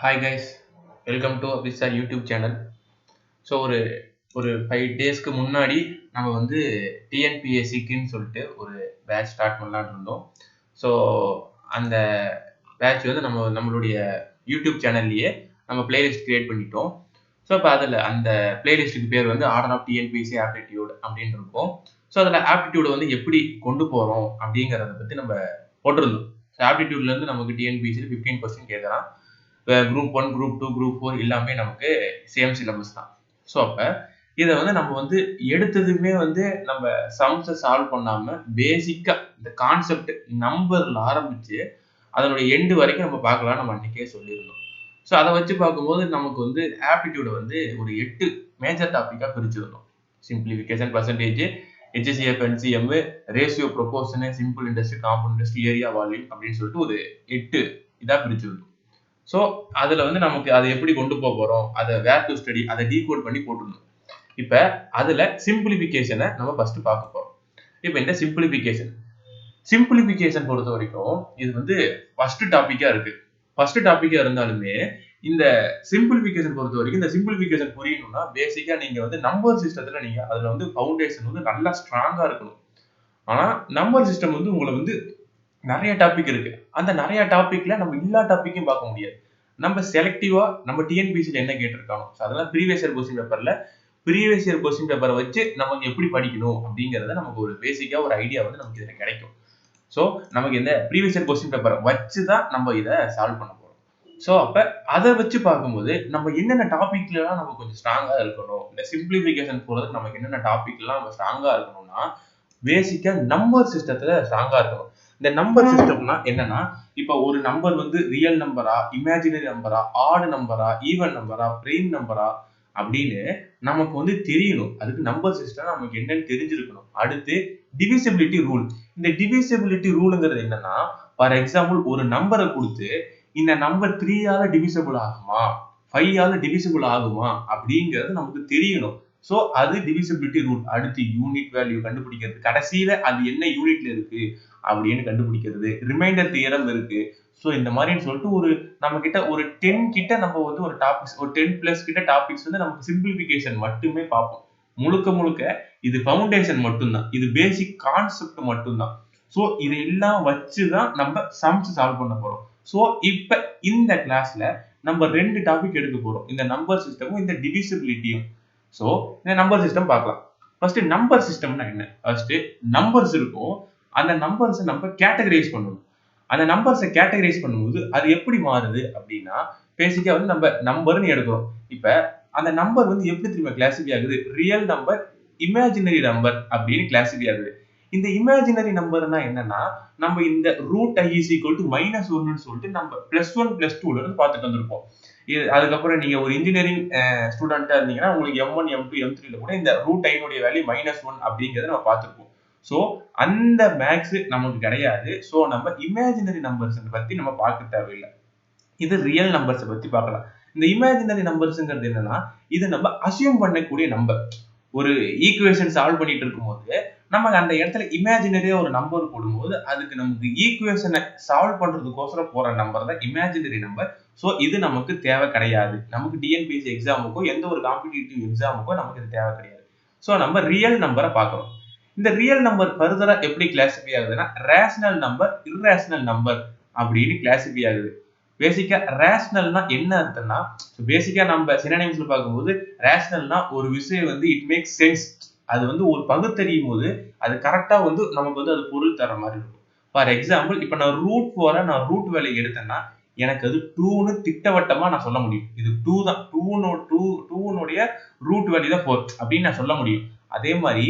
Hi guys, welcome to Abisha YouTube channel. So ஒரு ஒரு 5 டேஸ்க்கு முன்னாடி நம்ம வந்து டிஎன்பிஎஸ்சிக்குன்னு சொல்லிட்டு ஒரு பேட்ச் ஸ்டார்ட் பண்ணலான்னு இருந்தோம். ஸோ அந்த பேட்ச் வந்து நம்மளுடைய யூடியூப் சேனல்லையே நம்ம பிளேலிஸ்ட் கிரியேட் பண்ணிட்டோம். ஸோ இப்போ அதில் அந்த பிளேலிஸ்ட்டுக்கு பேர் வந்து ஆர்டர் ஆஃப் டிஎன்பிஎஸ்சி ஆப்டிடியூட் அப்படின்னு இருக்கும். ஸோ அதில் ஆப்டிடியூடை வந்து எப்படி கொண்டு போகிறோம் அப்படிங்கிறத பற்றி நம்ம போட்டிருந்தோம். ஸோ ஆப்டிடியூட்லேருந்து நமக்கு டிஎன்பிஎஸ்சியில் 15% கேட்குறான். குரூப் 1, குரூப் 2, குரூப் 4 எல்லாமே நமக்கு சேம் சிலபஸ் தான். ஸோ அப்போ இதை வந்து நம்ம வந்து எடுத்ததுமே வந்து நம்ம சம்ஸை சால்வ் பண்ணாமல் பேசிக்காக இந்த கான்செப்ட் நம்பரில் ஆரம்பித்து அதனுடைய எண்டு வரைக்கும் நம்ம பார்க்கலாம். நம்ம அன்றைக்கே சொல்லியிருந்தோம். ஸோ அதை வச்சு பார்க்கும்போது நமக்கு வந்து ஆப்டிடியூடை வந்து ஒரு 8 மேஜர் டாப்பிக்காக பிரிச்சிருந்தோம். Simplification, percentage, HCF, NCM, ratio, proportion, simple interest, compound interest, area, volume அப்படின்னு சொல்லிட்டு ஒரு 8 இதாக பிரிச்சிருந்தோம். ஸோ அதில் வந்து நமக்கு அதை எப்படி கொண்டு போக போகிறோம், அதை வேர் டு ஸ்டடி, அதை டீகோட் பண்ணி போட்டுருந்தோம். இப்போ அதில் சிம்பிளிஃபிகேஷனை நம்ம ஃபர்ஸ்ட் பார்க்க போகிறோம். இப்போ இந்த சிம்பிளிஃபிகேஷன் பொறுத்த வரைக்கும் இது வந்து ஃபர்ஸ்ட் டாப்பிக்காக இருக்கு. ஃபர்ஸ்ட் டாப்பிக்காக இருந்தாலுமே இந்த சிம்பிளிஃபிகேஷன் பொறுத்த வரைக்கும் இந்த சிம்பிளிஃபிகேஷன் புரியணும்னா பேசிக்காக நீங்கள் வந்து நம்பர் சிஸ்டத்தில் நீங்கள் அதில் வந்து ஃபவுண்டேஷன் வந்து நல்லா ஸ்ட்ராங்காக இருக்கணும். ஆனால் நம்பர் சிஸ்டம் வந்து உங்களை வந்து நிறைய டாபிக் இருக்கு. அந்த நிறைய டாபிக்ல நம்ம எல்லா டாபிக்கையும் பார்க்க முடியாது. நம்ம செலக்டிவா நம்ம டிஎன்பிஎஸ்சியில் என்ன கேட்டிருக்கானோ அதெல்லாம் ப்ரீவியஸ் இயர் கொஸ்டின் பேப்பரை வச்சு நமக்கு எப்படி படிக்கணும் அப்படிங்கிறத நமக்கு ஒரு பேசிக்கா ஒரு ஐடியா வந்து நமக்கு இதில் கிடைக்கும். ஸோ நமக்கு இந்த ப்ரீவியஸ் இயர் கொஸ்டின் பேப்பரை வச்சு தான் நம்ம இதை சால்வ் பண்ண போறோம். ஸோ அப்போ அதை வச்சு பார்க்கும்போது நம்ம என்னென்ன டாபிக்லாம் நம்ம கொஞ்சம் ஸ்ட்ராங்காக இருக்கணும், இந்த சிம்பிளிஃபிகேஷன் போகிறதுக்கு நமக்கு என்னென்ன டாபிக்லாம் நம்ம ஸ்ட்ராங்காக இருக்கணும்னா பேசிக்கா நம்பர் சிஸ்டத்துல ஸ்ட்ராங்கா இருக்கணும். இந்த நம்பர் சிஸ்டம்னா என்னன்னா, இப்ப ஒரு நம்பர் வந்து ரியல் நம்பரா, இமேஜினரி நம்பரா, ஆட் நம்பரா, ஈவன் நம்பரா, பிரைம் நம்பரா அப்படின்னு நமக்கு வந்து தெரியணும். அதுக்கு நம்பர் சிஸ்டம் நமக்கு என்னன்னு தெரிஞ்சிருக்கணும். அடுத்து டிவிசிபிலிட்டி ரூல். இந்த டிவிசிபிலிட்டி ரூல்ங்கிறது என்னன்னா, ஃபார் எக்ஸாம்பிள் ஒரு நம்பரை கொடுத்து இந்த நம்பர் 3ஆல டிவிசிபிள் ஆகுமா, 5ஆல டிவிசிபிள் ஆகுமா அப்படிங்கிறது நமக்கு தெரியணும். ஸோ அது டிவிசிபிலிட்டி ரூல். அடுத்து யூனிட் வேல்யூ கண்டுபிடிக்கிறது, கடைசியில அது என்ன யூனிட்ல இருக்கு அப்படின்னு கண்டுபிடிக்கிறது, ரிமைண்டர் தியரம் இருக்கு. ஸோ இந்த மாதிரின்னு சொல்லிட்டு ஒரு நம்ம கிட்ட ஒரு 10 கிட்ட நம்ம வந்து ஒரு டாபிக்ஸ், ஒரு 10+ கிட்ட டாபிக்ஸ் வந்து நமக்கு சிம்பிளிஃபிகேஷன் மட்டுமே பார்ப்போம். முழுக்க முழுக்க இது ஃபவுண்டேஷன் மட்டும்தான், இது பேசிக் கான்செப்ட் மட்டும்தான். ஸோ இது எல்லாம் வச்சுதான் நம்ம சம்ஸ் சால்வ் பண்ண போறோம். ஸோ இப்ப இந்த கிளாஸ்ல நம்ம 2 டாபிக் எடுக்க போறோம், இந்த நம்பர் சிஸ்டமும் இந்த டிவிசிபிலிட்டியும். ஸோ இந்த நம்பர் சிஸ்டம் பார்க்கலாம். ஃபர்ஸ்ட் நம்பர் சிஸ்டம்னா என்ன? ஃபர்ஸ்ட் நம்பர்ஸ் இருக்கும், அந்த நம்பர்ஸை நம்ம கேட்டகரைஸ் பண்ணணும். அந்த நம்பர்ஸை கேட்டகரைஸ் பண்ணும்போது அது எப்படி மாறுது அப்படின்னா, பேசிக்கா வந்து நம்ம நம்பர்னு எடுக்கிறோம். இப்ப அந்த நம்பர் வந்து எப்படி திரும்ப கிளாசிஃபை ஆகுது? ரியல் நம்பர், இமேஜினரி நம்பர் அப்படின்னு கிளாசிஃபை ஆகுது. இந்த இமேஜினரி நம்பர்னா என்னன்னா, நம்ம இந்த root i is equal to -1ன்னு சொல்லிட்டு நம்ம +1 +2ல இருந்து பார்த்துட்டு வந்திருப்போம். இது அதுக்கப்புறம் நீங்க ஒரு இன்ஜினியரிங் ஸ்டூடெண்டா இருந்தீங்கன்னா உங்களுக்கு M1, M2, M3ல கூட இந்த ரூட் ஐனுடைய வேல்யூ -1 அப்படிங்கிறத நம்ம பார்த்துருப்போம். ஸோ அந்த மேக்ஸ் நமக்கு கிடையாது. ஸோ நம்ம இமேஜினரி நம்பர்ஸ் பத்தி நம்ம பார்க்க தேவையில்லை. இது ரியல் நம்பர்ஸை பத்தி பார்க்கலாம். இந்த இமேஜினரி நம்பர்ஸ்ங்கிறது என்னன்னா, இது நம்ம அசியூம் பண்ணக்கூடிய நம்பர். ஒரு ஈக்குவேஷன் சால்வ் பண்ணிட்டு இருக்கும்போது நமக்கு அந்த இடத்துல இமேஜினரியா ஒரு நம்பர் போடும்போது அதுக்கு நமக்கு ஈக்குவேஷனை சால்வ் பண்றதுக்கோசரம் போற நம்பர் தான் இமேஜினரி நம்பர். ஸோ இது நமக்கு தேவை கிடையாது. நமக்கு டிஎன்பிஎஸ்சி எக்ஸாமுக்கோ எந்த ஒரு காம்படிட்டிவ் எக்ஸாமுக்கோ நமக்கு இது தேவை கிடையாது. ஸோ நம்ம ரியல் நம்பரை பார்க்கிறோம். இந்த ரியல் நம்பர் ஃபர்தரா எப்படி கிளாசிஃபை ஆகுதுன்னா, ரேஷனல் நம்பர், இர்ரேஷனல் நம்பர் அப்படின்னு கிளாசிஃபை ஆகுது. பேசிக்கா ரேஷனல்னா என்ன அர்த்தம்னா, பேசிக்கா நம்ம சினோனிம்ஸ்ல பார்க்கும்போது ரேஷனல்னா ஒரு விஷயம் வந்து இட் மேக்ஸ் சென்ஸ், அது வந்து ஒரு பகுத்தறியும் போது அது கரெக்டா வந்து நமக்கு வந்து அது பொருள் தர மாதிரி இருக்கும். ஃபார் எக்ஸாம்பிள் இப்ப நான் ரூட் 4 நான் ரூட் வேல்யூ எடுத்தேன்னா எனக்கு அது 2ன்னு திட்டவட்டமா நான் சொல்ல முடியும். இது 2 தான், 2னுடைய ரூட் வேல்யூ தான் 4 அப்படின்னு நான் சொல்ல முடியும். அதே மாதிரி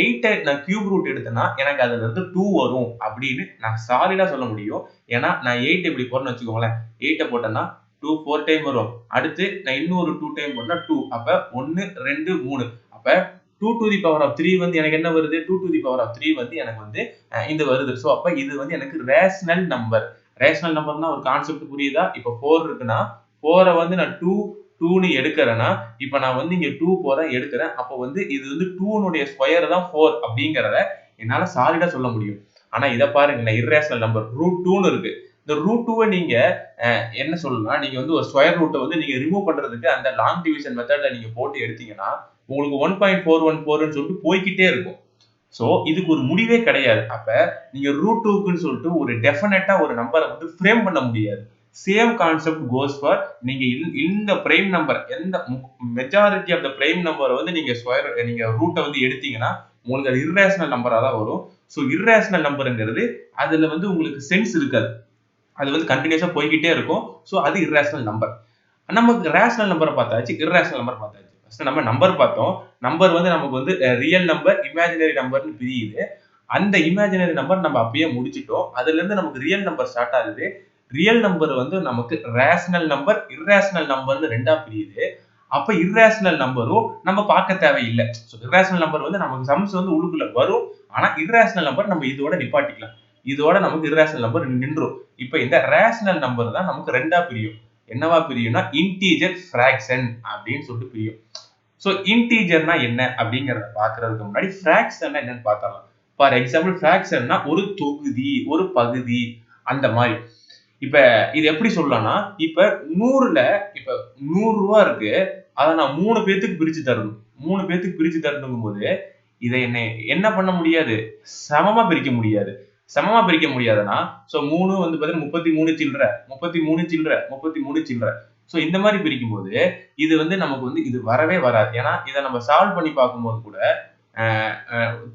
8 நான் கியூப் ரூட் எடுத்தேன்னா எனக்கு அதுல இருந்து 2 வரும் அப்படின்னு நான் சாலிடா சொல்ல முடியும். ஏன்னா நான் 8 இப்படி போறேன்னு வச்சுக்கோங்களேன், 8 போட்டேன்னா 2 4 டைம் வரும். அடுத்து நான் இன்னொரு 2 டைம் போட்டா 2, அப்ப 1 2 3, அப்ப 2 to the power of 3 வந்து எனக்கு என்ன வருது? 2 to the power of 3 வந்து எனக்கு வந்து இந்த வருது. ஸோ அப்ப இது வந்து எனக்கு ரேஷனல் நம்பர். ரேஷனல் நம்பர்னா ஒரு கான்செப்ட் புரியுதா? இப்ப 4 இருக்குன்னா 4 வந்து நான் 2ன்னு எடுக்கிறேன்னா, இப்ப நான் வந்து இங்க 2 போறேன் எடுக்கிறேன். அப்போ வந்து இது வந்து 2னுடைய ஸ்கொயர் தான் 4 அப்படிங்கிறத என்னால சாலிடா சொல்ல முடியும். ஆனா இதை பாருங்க, நான் இர்ரேஷனல் நம்பர் ரூட் 2ன்னு இருக்கு. இந்த ரூட் 2 நீங்க என்ன சொல்லலாம், நீங்க வந்து ஒரு ஸ்கொயர் ரூட்டை வந்து நீங்க ரிமூவ் பண்றதுக்கு அந்த லாங் டிவிஷன் மெத்தட்ல நீங்க போட்டு எடுத்தீங்கன்னா உங்களுக்கு 1.414 சொல்லிட்டு போய்கிட்டே இருக்கும். சோ இதுக்கு ஒரு முடிவே கிடையாது. அப்ப நீங்க ரூட் 2க்குன்னு சொல்லிட்டு ஒரு டெஃபினட்டா ஒரு நம்பரை வந்து ஃப்ரேம் பண்ண முடியாது. சேம் கான்செப்ட் கோஸ் ஃபார் நீங்க இந்த பிரைம் நம்பர் எந்த மெஜாரிட்டி ஆஃப் த பிரைம் நம்பரை வந்து நீங்க ரூட்டை வந்து எடுத்தீங்கன்னா உங்களுக்கு அது இர்ரேஷனல் நம்பரா தான் வரும். ஸோ இர்ரேஷனல் நம்பருங்கிறது அதுல வந்து உங்களுக்கு சென்ஸ் இருக்காது. அது வந்து கண்டினியூஸா போய்கிட்டே இருக்கும். ஸோ அது இர்ரேஷனல் நம்பர். நமக்கு ரேஷனல் நம்பரை பார்த்தாச்சு, இர்ரேஷனல் நம்பர் பார்த்தாச்சு. ஃபர்ஸ்ட் நம்ம நம்பர் பார்த்தோம். நம்பர் வந்து நமக்கு வந்து ரியல் நம்பர், இமேஜினரி நம்பர்னு பிரியுது. அந்த இமேஜினரி நம்பர் நம்ம அப்பயே முடிச்சிட்டோம். அதுல இருந்து நமக்கு ரியல் நம்பர் ஸ்டார்ட் ஆகுது. ரியல் நம்பர் வந்து நமக்கு ரேஷனல் நம்பர், இர்ரேஷனல் நம்பர்னு ரெண்டா பிரியுது. அப்ப இர்ரேஷனல் நம்பரும் நம்ம பார்க்க தேவையில்லை. ஸோ இர்ரேஷனல் நம்பர் வந்து நமக்கு சம்ஸ் வந்து உள்ளுக்குள்ள வரும். ஆனா இர்ரேஷனல் நம்பர் நம்ம இதோட நிப்பாட்டிக்கலாம். இதோட நமக்கு இர்ரேஷனல் நம்பர் நின்றும். இப்ப இந்த ரேஷனல் நம்பர் தான் நமக்கு ரெண்டா பிரியும். என்னவா பிரியும்னா இன்டீஜர், ஃபிராக்ஷன் அப்படின்னு சொல்லிட்டு பிரியும். சோ இன்டீஜர்னா என்ன அப்படிங்கறத பாக்குறதுக்கு முன்னாடி ஃபிராக்ஷன் என்னன்னு பார்த்தரலாம். ஃபார் எக்ஸாம்பிள் ஃபிராக்ஷன்னா ஒரு தொகுதி, ஒரு பகுதி அந்த மாதிரி. இப்ப இது எப்படி சொல்லலாம்னா, இப்ப 100ல இப்ப 100 ரூபா இருக்கு. அதை நான் 3 பேத்துக்கு பிரிச்சு தரணும். 3 பேத்துக்கு பிரிச்சு தரணுங்கும் போது இதை என்ன பண்ண முடியாது, சமமா பிரிக்க முடியாது. சமமா பிரிக்க முடியாதுன்னா சோ 3 வந்து பாத்தீங்கன்னா 33 சில்லறை, 33 சில்லறை, 33 சில்லறை. சோ இந்த மாதிரி பிரிக்கும் போது இது வந்து நமக்கு வந்து இது வரவே வராது. ஏன்னா இதை நம்ம சால்வ் பண்ணி பார்க்கும்போது கூட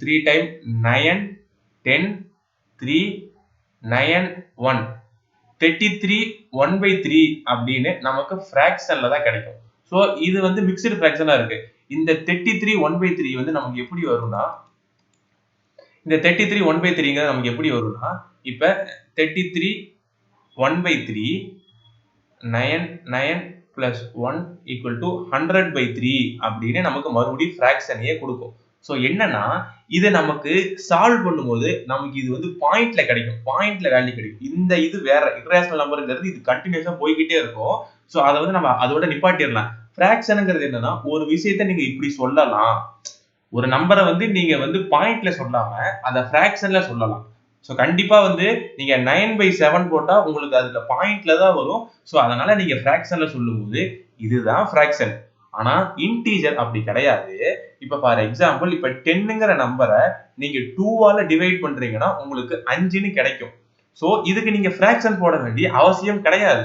3 டைம் 9 10 3 9 1 33 1/3 அப்படின்னு நமக்கு ஃபிராக்ஷன்ல தான் கிடைக்கும். சோ இது வந்து மிக்ஸ்டு ஃபிராக்ஷனா இருக்கு. இந்த 33 1/3 வந்து நமக்கு எப்படி வரும்னா, இந்த 33 1/3ங்கிறது நமக்கு எப்படி வரும்னா, இப்ப 33 1/3 9 9 plus 1 equal to 100/3 அப்படின்னு நமக்கு மறுபடியும் ஃபிராக்ஷனையே கொடுக்கும். சோ என்னன்னா இதை நமக்கு சால்வ் பண்ணும்போது நமக்கு இது வந்து பாயிண்ட்ல கிடைக்கும். பாயிண்ட்ல வேல்யூ கிடைக்கும். இந்த இது வேற இர்ரேஷனல் நம்பர்ங்கிறது இது கண்டினியூஸா போய்கிட்டே இருக்கும். சோ அதை வந்து நம்ம அதோட நிப்பாட்டிடலாம். ஃபிராக்ஷன்ங்கிறது என்னன்னா ஒரு விஷயத்தை நீங்க இப்படி சொல்லலாம். ஒரு நம்பரை வந்து நீங்க வந்து பாயிண்ட்ல சொல்லாம அதை ஃபிராக்ஷன்ல சொல்லலாம். சோ கண்டிப்பா வந்து நீங்க 9/7 போட்டா உங்களுக்கு அதுல பாயிண்ட்ல தான் வரும். சோ அதனால நீங்க ஃபிராக்ஷன்ல சொல்லும்போது இதுதான் ஃபிராக்ஷன். ஆனா இன்டீஜர் அப்படி கிடையாது. இப்ப ஃபார் எக்ஸாம்பிள் இப்ப 10ங்கிற நம்பரை நீங்க 2ஆல டிவைட் பண்றீங்கன்னா உங்களுக்கு 5ன்னு கிடைக்கும். சோ இதுக்கு நீங்க ஃபிராக்ஷன் போட வேண்டிய அவசியம் கிடையாது.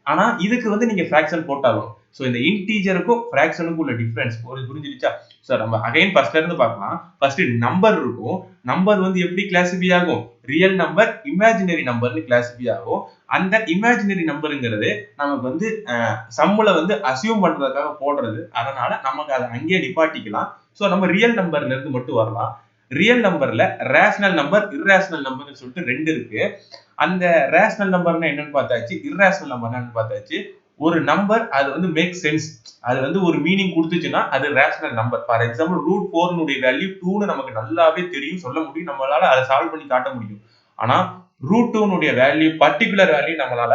ஆனா இதுக்கு வந்து நீங்க ஃபிராக்ஷன் போட்டாலும். சோ இந்த இன்டீஜருக்கும் ஃபிராக்ஷனுக்கும் உள்ள டிஃபரன்ஸ் புரிஞ்சிருச்சா? சோ நம்ம அகைன் ஃபர்ஸ்ட்ல இருந்து பார்க்கலாம். ஃபர்ஸ்ட் நம்பர் இருக்கும். நம்பர் வந்து எப்படி கிளாசிஃபை ஆகும்? ரியல் நம்பர், இமேஜினரி நம்பர்னு கிளாசிஃபை ஆகும். அந்த இமேஜினரி நம்பருங்கிறது நமக்கு வந்து சம்முல வந்து அசியூம் பண்றதுக்காக போடுறது. அதனால நமக்கு அதை அங்கேயே நிப்பாட்டிக்கலாம். சோ நம்ம ரியல் நம்பர்ல இருந்து மட்டும் வரலாம். ரியல் நம்பர்ல ரேஷனல் நம்பர், இர்ரேஷனல் நம்பர்னு சொல்லிட்டு ரெண்டு இருக்கு. அந்த ரேஷனல் நம்பர்னா என்னன்னு பார்த்தாச்சு, இர்ரேஷனல் நம்பர் என்னன்னு பார்த்தாச்சு. ஒரு நம்பர் அது வந்து மேக் சென்ஸ், அது வந்து ஒரு மீனிங் கொடுத்துச்சுன்னா அது rational number. For example root 4 value 2ன்னு நமக்கு நல்லாவே தெரியும், சொல்ல முடியும், நம்மளால அதை சால்வ் பண்ணி காட்ட முடியும். ஆனா ரூட் 2 வேல்யூ பர்டிகுலர் வேல்யூ நம்மளால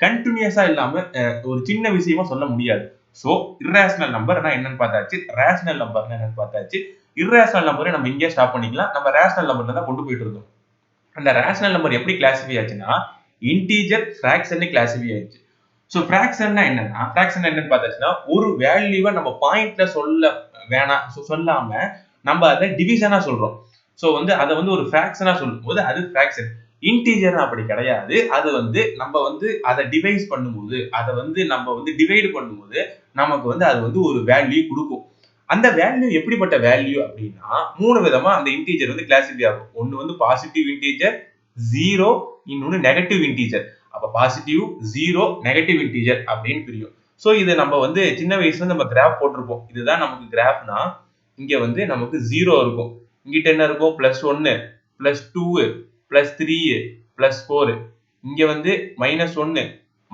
கண்டினியூஸா இல்லாம ஒரு சின்ன விஷயமா சொல்ல முடியாது. சோ இர்ரேஷனல் நம்பர்னா என்னன்னு பார்த்தாச்சு, ரேஷனல் நம்பர்னா என்னன்னு பார்த்தாச்சு. இர்ரேஷனல் நம்பரை நம்ம இங்கே ஸ்டாப் பண்ணிக்கலாம். நம்ம ரேஷனல் நம்பர்ல தான் கொண்டு போயிட்டு இருக்கோம். அந்த ரேஷனல் நம்பர் எப்படி கிளாசிஃபை ஆச்சுன்னா இன்டீஜர், ஃபிராக்ஷன் கிளாசிஃபை ஆயிடுச்சு. சோ ஃபிராக்ஷன்னா என்னன்னா, ஃபிராக்ஷன் என்னன்னு பார்த்தாச்சுன்னா ஒரு வேல்யூவை நம்ம பாயிண்ட்ல சொல்ல வேணாம், சொல்லாம நம்ம அதை டிவிஷனா சொல்றோம். சோ வந்து அதை வந்து ஒரு ஃபிராக்ஷனா சொல்லும் போது அது ஃபிராக்ஷன். இன்டீஜர் அப்படி கிடையாது. அது வந்து நம்ம வந்து அதை டிவைஸ் பண்ணும்போது, அதை வந்து நம்ம வந்து டிவைட் பண்ணும்போது நமக்கு வந்து அது வந்து ஒரு வேல்யூ கொடுக்கும். அந்த வேல்யூ எப்படிப்பட்ட வேல்யூ அப்படின்னா 3 விதமா அந்த இன்டீஜர் வந்து கிளாசிஃபை ஆகும். ஒன்னு வந்து பாசிட்டிவ் இன்டீஜர், 0, இன்னொன்னு நெகட்டிவ் இன்டீஜர். அப்ப பாசிட்டிவ், 0, நெகட்டிவ் இன்டீஜர் அப்படின்னு பிரியும். சோ இது நம்ம வந்து சின்ன வயசுல நம்ம கிராஃப் போட்டிருப்போம். இதுதான் நமக்கு கிராஃப்னா இங்க வந்து நமக்கு 0 இருக்கும். இங்கிட்ட என்ன இருக்கும்? +1, +2, +3, +4. இங்க வந்து -1,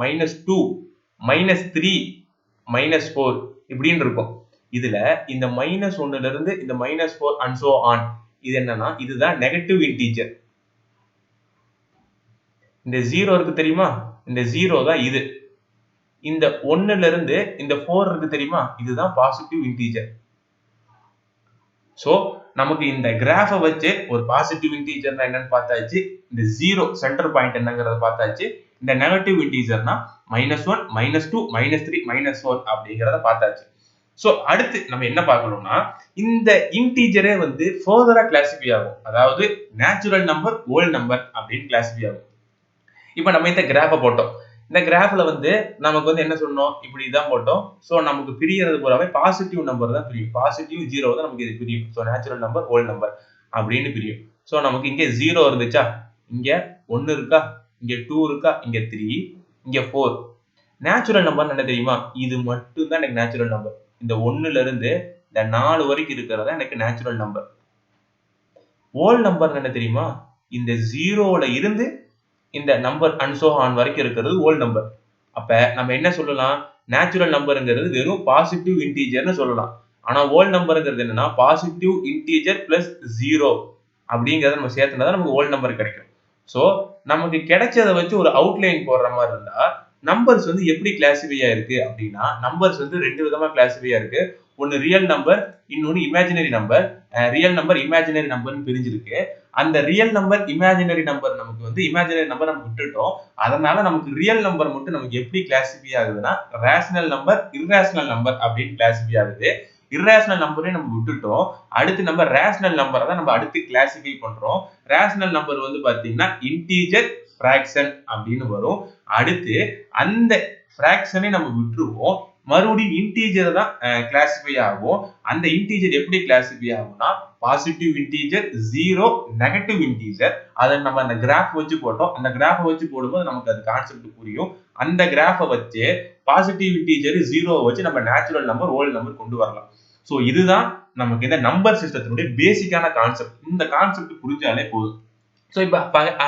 -2, -3, -4 இப்படின்னு இருக்கும். இதுல இந்த -1ல இருந்து இந்த -4 and so on இது என்னன்னா இதுதான் நெகட்டிவ் இன்டீஜர். இந்த 0 இருக்கு தெரியுமா? இந்த 0 தான் இது. இந்த 1ல இருந்து இந்த 4 இருக்கு தெரியுமா? இதுதான் பாசிட்டிவ் இன்டீஜர். சோ நமக்கு இந்த கிராஃபை வச்சு ஒரு பாசிட்டிவ் இன்டீஜர்னா என்னன்னு பார்த்தாச்சு, இந்த 0 சென்டர் பாயிண்ட் என்னங்கறத பார்த்தாச்சு, இந்த நெகட்டிவ் இன்டீஜர்னா -1 -2 -3 -4 அப்படிங்கிறத பார்த்தாச்சு. சோ அடுத்து நம்ம என்ன பார்க்கணும்னா இந்த இன்டீஜரே வந்து ஃபர்தரா கிளாசிஃபை ஆகும். அதாவது நேச்சுரல் நம்பர் ஹோல் நம்பர் அப்படின்னு கிளாசிஃபை ஆகும். இப்போ நம்ம இந்த கிராஃபை போட்டோம். இந்த கிராஃப்ல வந்து நமக்கு வந்து என்ன சொன்னோம், இப்படி தான் போட்டோம். ஸோ நமக்கு பிரியறது பூராவே பாசிட்டிவ் நம்பர் தான் பிரியும். பாசிட்டிவ் 0 தான் நமக்கு இது பிரியும். So natural number whole number அப்படின்னு பிரியும். ஸோ நமக்கு இங்கே 0 இருந்துச்சா, இங்க 1 இருக்கா, இங்க 2 இருக்கா, இங்க 3, இங்க 4. நேச்சுரல் நம்பர் என்ன தெரியுமா, இது மட்டும் தான் எனக்கு நேச்சுரல் நம்பர். இந்த 1ல இருந்து இந்த 4 வரைக்கும் இருக்கிறதா எனக்கு நேச்சுரல் நம்பர். ஹோல் நம்பர் என்ன தெரியுமா, இந்த 0ல இருந்து இந்த நம்பர் அண்ட் சோ ஆன் வரைக்கும் இருக்கிறது ஹோல் நம்பர். அப்ப நம்ம என்ன சொல்லலாம், நேச்சுரல் நம்பர்ங்கிறது வெறும் பாசிட்டிவ் இன்டீஜர்னு சொல்லலாம். ஆனா ஹோல் நம்பர்ங்கிறது என்னன்னா பாசிட்டிவ் இன்டீஜர் பிளஸ் 0 அப்படிங்கறத நம்ம சேர்த்துனா தான் நமக்கு ஹோல் நம்பர் கிடைக்கும். சோ நமக்கு கிடைச்சதை வச்சு ஒரு அவுட்லைன் போடுற மாதிரி இருந்தா நம்பர்ஸ் வந்து எப்படி கிளாசிஃபை ஆயிருக்கு அப்படின்னா, நம்பர்ஸ் வந்து 2 விதமா கிளாசிஃபை ஆயிருக்கு. ஒன்னு ரியல் நம்பர், இன்னொன்னு imaginary number. Real number imaginary நம்பர்னு பிரிஞ்சிருக்கு. அந்த ரியல் நம்பர் இமேஜினரி நம்பர் நமக்கு வந்து இமேஜினரி நம்பர் நம்ம விட்டுட்டோம். அதனால நமக்கு ரியல் நம்பர் மட்டும் நமக்கு எப்படி கிளாசிஃபை ஆகுதுன்னா ரேஷனல் நம்பர், இர்ரேஷனல் நம்பர் அப்படின்னு கிளாசிஃபை ஆகுது. இர்ரேஷனல் நம்பரே நம்ம விட்டுட்டோம். அடுத்து நம்ம ரேஷனல் நம்பரை தான் நம்ம அடுத்து கிளாசிஃபை பண்றோம். ரேஷனல் நம்பர் வந்து பாத்தீங்கன்னா இன்டீஜர் ஃபிராக்ஷன் அப்படின்னு வரும். அடுத்து அந்த ஃபிராக்ஷனை நம்ம விட்டுருவோம். மறுபடியும் இன்டீஜர் தான் கிளாசிஃபை ஆகும். அந்த இன்டீஜர் எப்படி கிளாசிஃபை ஆகும்னா பாசிட்டிவ் இன்டீஜர், 0 நெகட்டிவ் இன்டீஜர். அதை நம்ம அந்த கிராஃப் வச்சு போட்டோம். அந்த கிராஃப் வச்சு போடும்போது நமக்கு அது கான்செப்ட் புரியும். அந்த கிராஃபை வச்சு பாசிட்டிவ் இன்டீஜர் 0 வச்சு நம்ம நேச்சுரல் நம்பர் ஹோல் நம்பர் கொண்டு வரலாம். சோ இதுதான் நமக்கு இந்த நம்பர் சிஸ்டத்தினுடைய பேசிக்கான கான்செப்ட். இந்த கான்செப்ட் புரிஞ்சாலே போதும். சோ இப்ப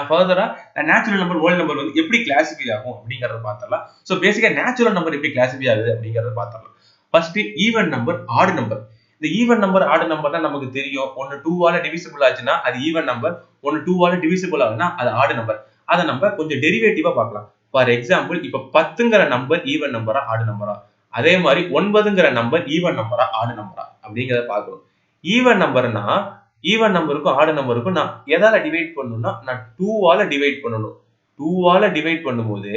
ஃபர்தரா நேச்சுரல் நம்பர் ஹோல் நம்பர் வந்து எப்படி கிளாசிஃபை ஆகும் அப்படிங்கறத பார்த்தலாம். சோ பேசிக்கா நேச்சுரல் நம்பர் எப்படி கிளாசிஃபை ஆகுது அப்படிங்கறத பார்த்தலாம். First even number, odd number. இந்த ஈவன் நம்பர், ஆட் நம்பர்னா நமக்கு தெரியும். ஒன்னு 2 ஆல டிவிசிபிள் ஆச்சுன்னா அது ஈவன் நம்பர், ஒன்னு 2 ஆல டிவிசிபிள் ஆகுதுன்னா அது ஆட் நம்பர். அத நம்ம கொஞ்சம் டெரிவேட்டிவா பார்க்கலாம். ஃபார் எக்ஸாம்பிள் இப்ப 10ங்கிற நம்பர் ஈவன் நம்பரா ஆட் நம்பரா, அதே மாதிரி 9ங்கிற நம்பர் ஈவன் நம்பரா ஆட் நம்பரா அப்படிங்கறத பார்க்கணும். ஈவன் நம்பர்னா ஈவன் நம்பருக்கும் ஆட் நம்பருக்கும் நான் எதால டிவைட் பண்ணணும்னா நான் 2 ஆல டிவைட் பண்ணணும். 2 ஆல டிவைட் பண்ணும்போது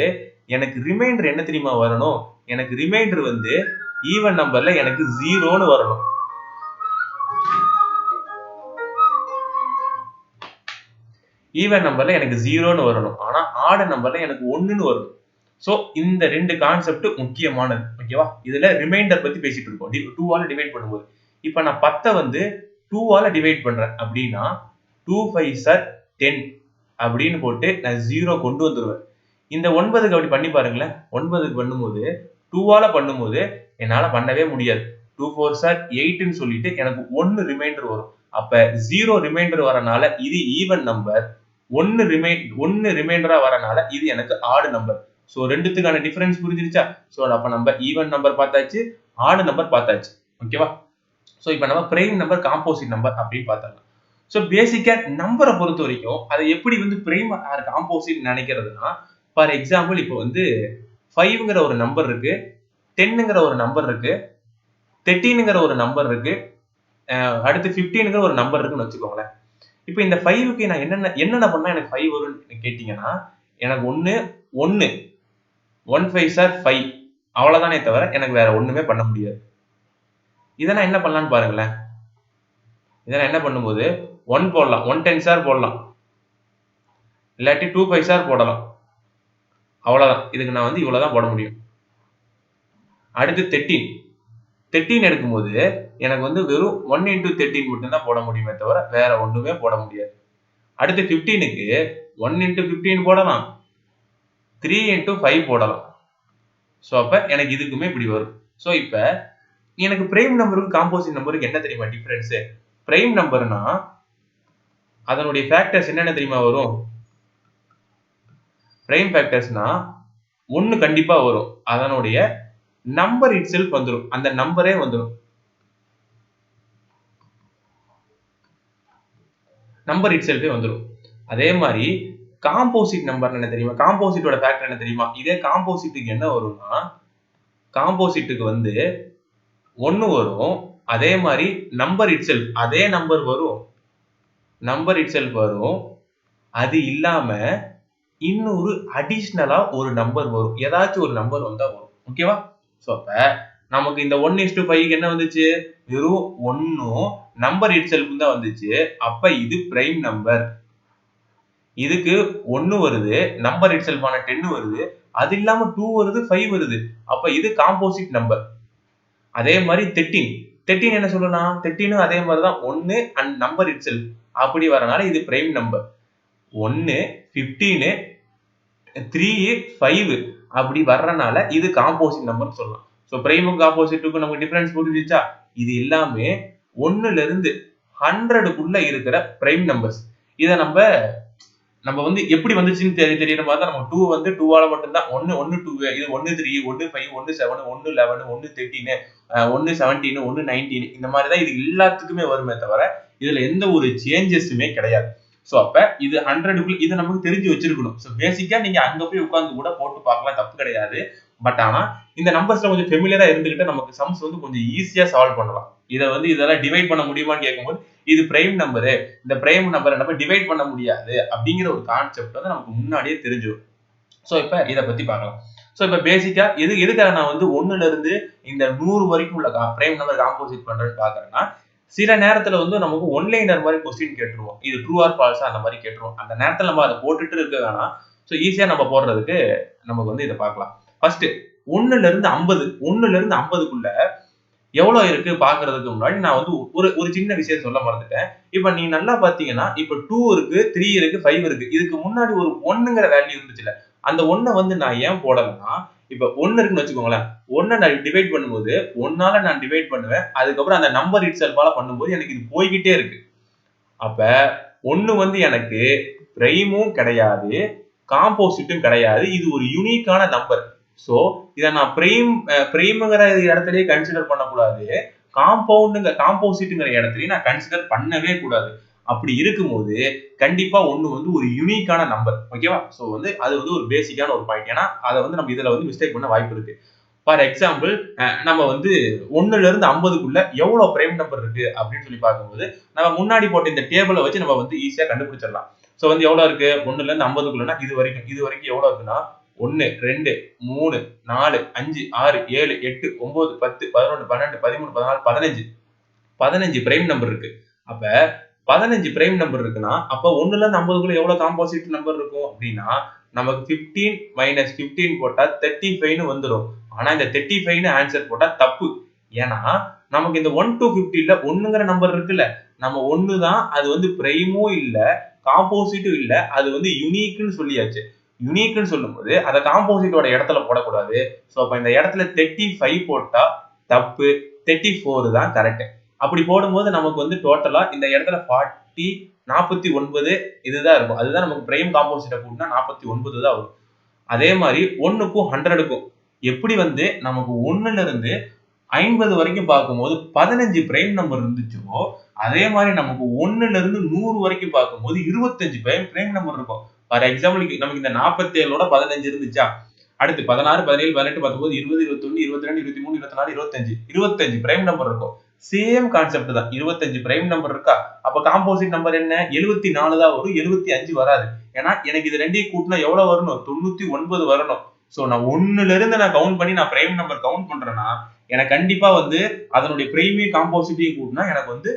எனக்கு ரிமைண்டர் என்ன தெரியுமா வரணும், எனக்கு ரிமைண்டர் வந்து ஈவன் நம்பர்ல எனக்கு 0ன்னு வரணும். ஈவன் நம்பர்ல எனக்கு 0ன்னு வரணும். ஆனா ஆட் நம்பர்ல எனக்கு 1ன்னு வரணும். சோ இந்த ரெண்டு கான்செப்ட் முக்கியமானது. ஓகேவா, இதுல ரிமைண்டர் பத்தி பேசிட்டு இருக்கோம். 2 ஆல டிவைட் பண்ணும்போது இப்ப நான் 10 வந்து 2 ஆல டிவைட் பண்றேன் அப்படின்னா 2 5s are 10 அப்படின்னு போட்டு நான் 0 கொண்டு வந்துருவேன். இந்த 9க்கு அப்படி பண்ணி பாருங்களேன். 9க்கு பண்ணும்போது 2 ஆல பண்ணும்போது என்னால பண்ணவே முடியாது. 2 4s are 8ன்னு சொல்லிட்டு எனக்கு 1 ரிமைண்டர் வரும். அப்ப 0 ரிமைண்டர் வரனால இது ஈவன் நம்பர், 1 ரிமைண்டரா வரனால இது எனக்கு ஆட் நம்பர். சோ ரெண்டுத்துக்கான டிஃபரன்ஸ் புரிஞ்சிருச்சா? சோ அப்ப நம்ம ஈவன் நம்பர் பார்த்தாச்சு, ஆட் நம்பர் பார்த்தாச்சு. ஓகேவா? சோ இப்போ நம்ம பிரைம் நம்பர், காம்போசிட் நம்பர் அப்படின்னு பார்த்தோம். சோ பேசிக்கா நம்பரை பொறுத்த வரைக்கும் அதை எப்படி வந்து பிரைம் ஆர் காம்போசிட் நினைக்கிறதுனா, ஃபார் எக்ஸாம்பிள் இப்போ வந்து 5ங்கிற ஒரு நம்பர் இருக்கு, 10ங்கிற ஒரு நம்பர் இருக்கு, 13ங்கிற ஒரு நம்பர் இருக்கு, அடுத்து 15ங்கிற ஒரு நம்பர் இருக்குன்னு வச்சுக்கோங்களேன். இப்போ இந்த 5க்கு நான் என்னென்ன பண்ணா எனக்கு 5 வரும்னு கேட்டீங்கன்னா, எனக்கு 1 1 5s are 5 அவ்வளவுதானே தவிர எனக்கு வேற ஒண்ணுமே பண்ண முடியாது. இதை நான் என்ன பண்ணலாம்னு பாருங்களேன். இதை நான் என்ன பண்ணும்போது 1 போடலாம், 1 10s are போடலாம், இல்லாட்டி 2 5s are போடலாம். அவ்வளவுதான். இதுக்கு நான் வந்து இவ்வளவுதான் போட முடியும். அடுத்து 13 எடுக்கும்போது எனக்கு வந்து வெறும் 1 into 13 மட்டும் தான் போட முடியுமே தவிர வேற ஒண்ணுமே போட முடியாது. அடுத்து 15க்கு 1 into 15 போடலாம், 3 into 5 போடலாம். சோ அப்ப எனக்கு இதுக்குமே இப்படி வரும். சோ இப்ப எனக்கு பிரைம் நம்பருக்கு காம்போசிட் நம்பருக்கு என்ன தெரியுமா டிஃபரன்ஸ்? பிரைம் நம்பர்னா அதனுடைய ஃபேக்டர்ஸ் என்னென்ன தெரியுமா வரும்? பிரைம் ஃபேக்டர்ஸ்னா 1 கண்டிப்பா வரும். அதனுடைய நம்பர் இட்செல்ஃப் வந்துரும். அந்த நம்பரே வந்துரும். நம்பர் இட்செல்ஃபே வந்துரும். அதே மாதிரி காம்போசிட் நம்பர் என்ன தெரியுமா? காம்போசிட்டோட ஃபேக்டர் என்ன தெரியுமா? இதே காம்போசிட்டுக்கு என்ன வரும்னா, காம்போசிட்டுக்கு வந்து 1 வரும். அதே மாதிரி நம்பர் இட்செல்ஃப் அதே நம்பர் வரும். நம்பர் இட்செல்ஃப் வரும். அது இல்லாம இன்னொரு அடிஷ்னலா ஒரு நம்பர் வரும். ஏதாச்சும் ஒரு நம்பர் வந்தா வரும். ஓகேவா? சோ அப்ப நமக்கு இந்த 1:5 என்ன வந்துச்சு? வெறும் 1ம் நம்பர் இட் செல்ஃப் தான் வந்துச்சு. அப்ப இது பிரைம் நம்பர். இதுக்கு 1 வருது, நம்பர் இட் செல்ஃப் ஆன 10 வருது. அது இல்லாம 2 வருது, 5 வருது. அப்ப இது காம்போசிட் நம்பர். அதே மாதிரி 13 என்ன சொல்லலாம்? 13 அதே மாதிரி தான் 1 அண்ட் நம்பர் இட் செல்ஃப். அப்படி வரனால இது பிரைம் நம்பர். 1, 15, 3, 5 அப்படி வர்றனால இது காம்போசிட் நம்பர்னு சொல்லலாம். சோ பிரைமுக்கும் காம்போசிட்டுக்கும் நமக்கு டிஃபரன்ஸ் புரிஞ்சுச்சா? இது எல்லாமே 1ல இருந்து 100க்குள்ள இருக்கிற பிரைம் நம்பர்ஸ். இத நம்ம வந்து எப்படி வந்துச்சுன்னு தெரியற மாதிரி தான். நம்ம 2 வந்து 2 ஆல மட்டும் தான் 1 2 இது 1 3 1 5 1 7 1 11 1 13 1 17 1 19 இந்த மாதிரி தான் இது எல்லாத்துக்குமே வருமே தவிர இதுல எந்த ஒரு சேஞ்சஸுமே கிடையாது. சோ அப்ப இது 100க்குள்ள இது நமக்கு தெரிஞ்சு வச்சிருக்கணும். சோ பேசிக்கா நீங்க அங்க போய் உட்கார்ந்து கூட போட்டு பார்க்கலாம், தப்பு கிடையாது. பட் ஆனா இந்த நம்பர்ஸ்ல கொஞ்சம் ஃபெமிலியரா இருந்துகிட்டு நமக்கு சம்ஸ் வந்து கொஞ்சம் ஈஸியா சால்வ் பண்ணலாம். இத வந்து இதெல்லாம் டிவைட் பண்ண முடியுமான்னு கேட்கும்போது இது பிரைம் நம்பரு, இந்த பிரைம் நம்பரை நம்ம டிவைட் பண்ண முடியாது அப்படிங்கிற ஒரு கான்செப்ட் வந்து நமக்கு முன்னாடியே தெரிஞ்சிடும். சோ இப்ப இத பத்தி பார்க்கலாம். சோ இப்ப பேசிக்கா எதுக்காக நான் வந்து 1ல இருந்து இந்த 100 வரைக்கும் உள்ள பிரைம் நம்பர் காம்போசிட் பண்றேன்னு பாக்குறேன்னா, சில நேரத்துல வந்து நமக்கு ஒன்லைனர் மாதிரி கொஸ்டின் கேட்டுருவோம். இது ட்ரூ ஆர் ஃபால்ஸா அந்த மாதிரி கேட்டுருவோம். அந்த நேரத்துல நம்ம அதை போட்டுட்டு இருக்க வேணாம். சோ ஈஸியா நம்ம போடுறதுக்கு நமக்கு வந்து இதை பார்க்கலாம். ஃபர்ஸ்ட் 1ல இருந்து 50 1ல இருந்து 50க்குள்ள எவ்வளவு இருக்கு பாக்குறதுக்கு முன்னாடி நான் வந்து ஒரு சின்ன விஷயம் சொல்ல மறந்துட்டேன். இப்ப நீ நல்லா பாத்தீங்கன்னா இப்ப 2 இருக்கு, 3 இருக்கு, 5 இருக்கு. இதுக்கு முன்னாடி ஒரு 1ங்கிற வேல்யூ இருந்துச்சுல, அந்த 1 வந்து நான் ஏன் போடலன்னா, இப்ப 1 இருக்குன்னு வச்சுக்கோங்களேன். 1 நான் டிவைட் பண்ணும்போது 1ஆல நான் டிவைட் பண்ணுவேன். அதுக்கப்புறம் அந்த நம்பர் இட் செல்ஃபால பண்ணும்போது எனக்கு இது போய்கிட்டே இருக்கு. அப்ப 1 வந்து எனக்கு பிரைமும் கிடையாது, காம்போசிட்டும் கிடையாது. இது ஒரு யூனிக்கான நம்பர். சோ இத நான் பிரைம்ங்கிற இடத்திலேயே கன்சிடர் பண்ணக்கூடாது, காம்போசிட்ங்கிற இடத்துலயும் நான் கன்சிடர் பண்ணவே கூடாது. அப்படி இருக்கும்போது கண்டிப்பா 1 வந்து ஒரு யூனிக்கான நம்பர். ஓகேவா? சோ வந்து அது வந்து ஒரு பேசிக்கான ஒரு பாயிண்ட். ஏன்னா அதை வந்து நம்ம இதுல வந்து மிஸ்டேக் பண்ண வாய்ப்பு இருக்கு. ஃபார் எக்ஸாம்பிள் நம்ம வந்து 1ல இருந்து 50க்குள்ள எவ்வளவு பிரைம் நம்பர் இருக்கு அப்படின்னு சொல்லி பார்க்கும்போது நம்ம முன்னாடி போட்ட இந்த டேபிளை வச்சு நம்ம வந்து ஈஸியா கண்டுபிடிச்சிடலாம். சோ வந்து எவ்வளவு இருக்கு 1ல இருந்து 50க்குள்ளனா இது வரைக்கும் எவ்வளவு இருக்குன்னா 1 2 3 4 5 6 7 8 9 10 11 12 13 14 15 பிரைம் நம்பர் இருக்கு. அப்ப 15 பிரைம் நம்பர் இருக்குன்னா அப்ப 1ல இருந்து 50க்குள்ள எவ்வளவு காம்போசிட் நம்பர் இருக்கும் அப்படின்னா நமக்கு 15 - 15 போட்டா 35ன்னு வந்துடும். ஆனா இந்த 35ன்னு ஆன்சர் போட்டா தப்பு. ஏன்னா நமக்கு இந்த 1 to 50ல 1ங்கிற நம்பர் இருக்குல்ல, நம்ம 1 தான், அது வந்து பிரைமும் இல்ல, காம்போசிட்டும் இல்ல, அது வந்து யூனிக்னு சொல்லியாச்சு. யூனிக்னு சொல்லும்போது அதை காம்போசிட்டோட இடத்துல போடக்கூடாது. சோ அப்ப இந்த இடத்துல 35 போட்டா தப்பு, 34 தான் கரெக்ட். அப்படி போடும்போது நமக்கு வந்து டோட்டலா இந்த இடத்துல 49 இதுதான் இருக்கும். அதுதான் நமக்கு பிரைம் காம்போசிட்டை கூட்டினா 49 தான் வரும். அதே மாதிரி 1க்கும் 100க்கும் எப்படி வந்து நமக்கு 1ல இருந்து 50 வரைக்கும் பார்க்கும்போது 15 பிரைம் நம்பர் இருந்துச்சோ, அதே மாதிரி நமக்கு 1ல இருந்து 100 வரைக்கும் பார்க்கும்போது 25 பிரைம் நம்பர் இருக்கும். ஃபார் எக்ஸாம்பிள் நமக்கு இந்த 47ஓட 15 இருந்துச்சா, அடுத்து 16 17 18 19 20 21 22 23 24 25 பிரைம் நம்பர் இருக்கும். சேம் கான்செப்ட் தான். 25 பிரைம் நம்பர் இருக்கா, அப்ப காம்போசிட் நம்பர் என்ன 74 தான் வரும், 75 வராது. ஏன்னா எனக்கு இது ரெண்டையும் கூட்டினா எவ்வளவு வரணும் 99 வரணும். சோ நான் 1ல இருந்து நான் கவுண்ட் பண்ணி நான் பிரைம் நம்பர் கவுண்ட் பண்றேன்னா எனக்கு கண்டிப்பா வந்து அதனுடைய பிரைமையும் காம்போசிட்டையும் கூட்டினா எனக்கு வந்து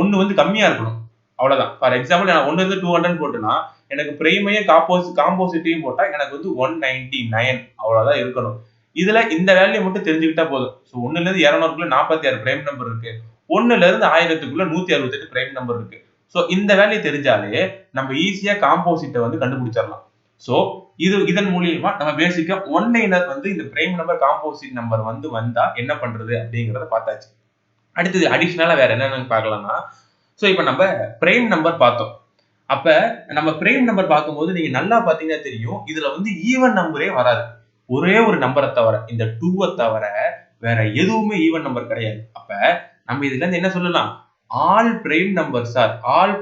1 வந்து கம்மியா இருக்கணும். அவ்வளவுதான். ஃபார் எக்ஸாம்பிள் நான் 1 இருந்து 200 போட்டுனா எனக்கு பிரைமையும் காம்போசிட்டையும் போட்டா எனக்கு வந்து 199 அவ்வளவுதான் இருக்கணும். இதுல இந்த வேல்யூ மட்டும் தெரிஞ்சுக்கிட்டா போதும். சோ 1ல இருந்து 200க்குள்ள 46 பிரைம் நம்பர் இருக்கு, 1ல இருந்து 1000க்குள்ள 168 பிரைம் நம்பர் இருக்கு. சோ இந்த வேல்யூ தெரிஞ்சாலே நம்ம ஈஸியா காம்போசிட்டை வந்து கண்டுபிடிச்சிடலாம். சோ இதன் மூலியமா நம்ம பேசிக்கா ஒன்லைனர் வந்து இந்த பிரைம் நம்பர் காம்போசிட் நம்பர் வந்து வந்தா என்ன பண்றது அப்படிங்கறத பார்த்தாச்சு. அடுத்தது அடிஷனலா வேற என்னன்னு பார்க்கலாம்னா, சோ இப்ப நம்ம பிரைம் நம்பர் பார்த்தோம். அப்ப நம்ம பிரைம் நம்பர் பார்க்கும்போது நீங்க நல்லா பாத்தீங்கன்னா தெரியும், இதுல வந்து ஈவன் நம்பரே வராது. ஒரே ஒரு நம்பரை தவிர, இந்த 2 தவிர வேற எதுவுமே ஈவன் நம்பர் கிடையாது. அப்ப நம்ம இதுல இருந்து என்ன சொல்லலாம், all prime numbers are add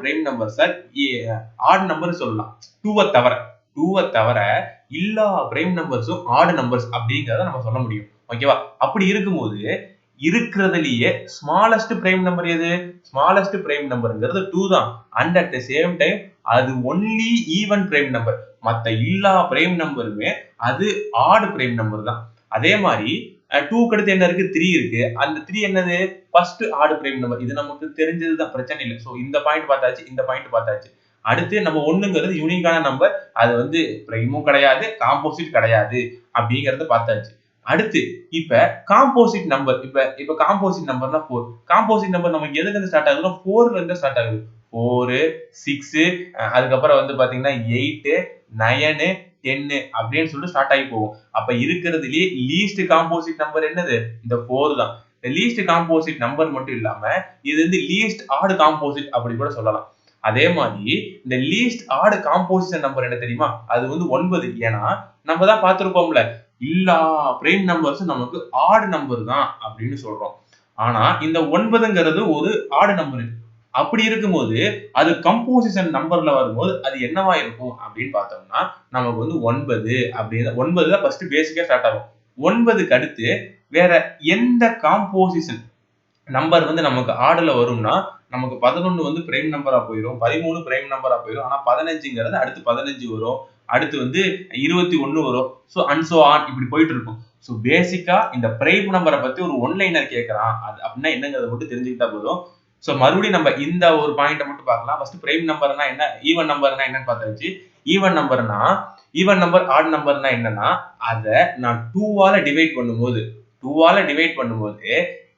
number சொல்லலாம். 2 தவிர எல்லா பிரைம் நம்பர்ஸும் ஆட் நம்பர்ஸ் அப்படிங்கறத நம்ம சொல்ல முடியும். ஓகேவா? அப்படி இருக்கும்போது இருக்கிறதுலயே ஸ்மாலஸ்ட் பிரைம் நம்பர் எது? ஸ்மாலஸ்ட் பிரைம் நம்பர்ங்கிறது 2 தான். And at the same time அது ஒன்லி ஈவன் பிரைம் நம்பர். மத்த எல்லா பிரைம் நம்பருமே அது ஆட் பிரைம் நம்பர் தான். அதே மாதிரி 2க்கு அடுத்து என்ன இருக்கு? 3 இருக்கு. அந்த 3 என்னது? First odd prime number. இது நமக்கு தெரிஞ்சது தான், பிரச்சனை இல்லை. சோ இந்த பாயிண்ட் பார்த்தாச்சு, இந்த பாயிண்ட் பார்த்தாச்சு. அடுத்து நம்ம 1ங்கிறது யூனிக்கான நம்பர். அது வந்து பிரைமும் கிடையாது, காம்போசிட் கிடையாது அப்படிங்கறத பார்த்தாச்சு. அடுத்து இப்ப காம்போசிட் நம்பர். இப்ப காம்போசிட் நம்பர்னா 4. காம்போசிட் நம்பர் நமக்கு எதுல இருந்து ஸ்டார்ட் ஆகுதுன்னா 4ல இருந்து ஸ்டார்ட் ஆகுது. 4, 6, அதுக்கப்புறம் வந்து பாத்தீங்கன்னா 8, 9, 10 அப்படின்னு சொல்லிட்டு ஸ்டார்ட் ஆகி போகும். அப்ப இருக்கிறதுலயே லீஸ்ட் காம்போசிட் நம்பர் என்னது? இந்த 4 தான். இந்த லீஸ்ட் காம்போசிட் நம்பர் மட்டும் இல்லாம இது வந்து லீஸ்ட் ஆட் காம்போசிட் அப்படி கூட சொல்லலாம். அதே மாதிரி இந்த லீஸ்ட் ஆட் காம்போசிஷன் நம்பர் என்ன தெரியுமா? அது வந்து 9. ஏன்னா நம்ம தான் பார்த்திருப்போம்ல, எல்லா பிரைம் நம்பர்ஸும் நமக்கு ஆட் நம்பர் தான் அப்படின்னு சொல்றோம். ஆனா இந்த 9ங்கிறது ஒரு ஆட் நம்பர். அப்படி இருக்கும்போது அது கம்போசிஷன் நம்பர்ல வரும்போது அது என்னவா இருக்கும் அப்படின்னு பார்த்தோம்னா நமக்கு வந்து 9 அப்படின்னு 9 தான் ஃபர்ஸ்ட் பேசிக்கா ஸ்டார்ட் ஆகும். 9க்கு அடுத்து வேற எந்த காம்போசிஷன் நம்பர் வந்து நமக்கு ஆடுல வரும்னா நமக்கு 11 வந்து பிரைம் நம்பரா போயிடும், 13 பிரைம் நம்பரா போயிடும். ஆனா 15ங்கிறது அடுத்து 15 வரும், அடுத்து வந்து 21 வரும். சோ அண்ட் சோ ஆன் இப்படி போயிட்டு இருக்கும். சோ பேசிக்கா இந்த பிரைம் நம்பரை பத்தி ஒரு ஒன்லைனர் கேட்கறான் அது அப்படின்னா என்னங்கிறத மட்டும் தெரிஞ்சுக்கிட்டா போதும். சோ மறுபடியும் நம்ம இந்த ஒரு பாயிண்ட மட்டும் பார்க்கலாம். ஃபர்ஸ்ட் பிரைம் நம்பர்னா என்ன, ஈவன் நம்பர்னா என்னன்னு பார்த்தாச்சு. ஈவன் நம்பர்னா ஈவன் நம்பர், ஆட் நம்பர்னா என்னன்னா அத நான் 2ஆல டிவைட் பண்ணும்போது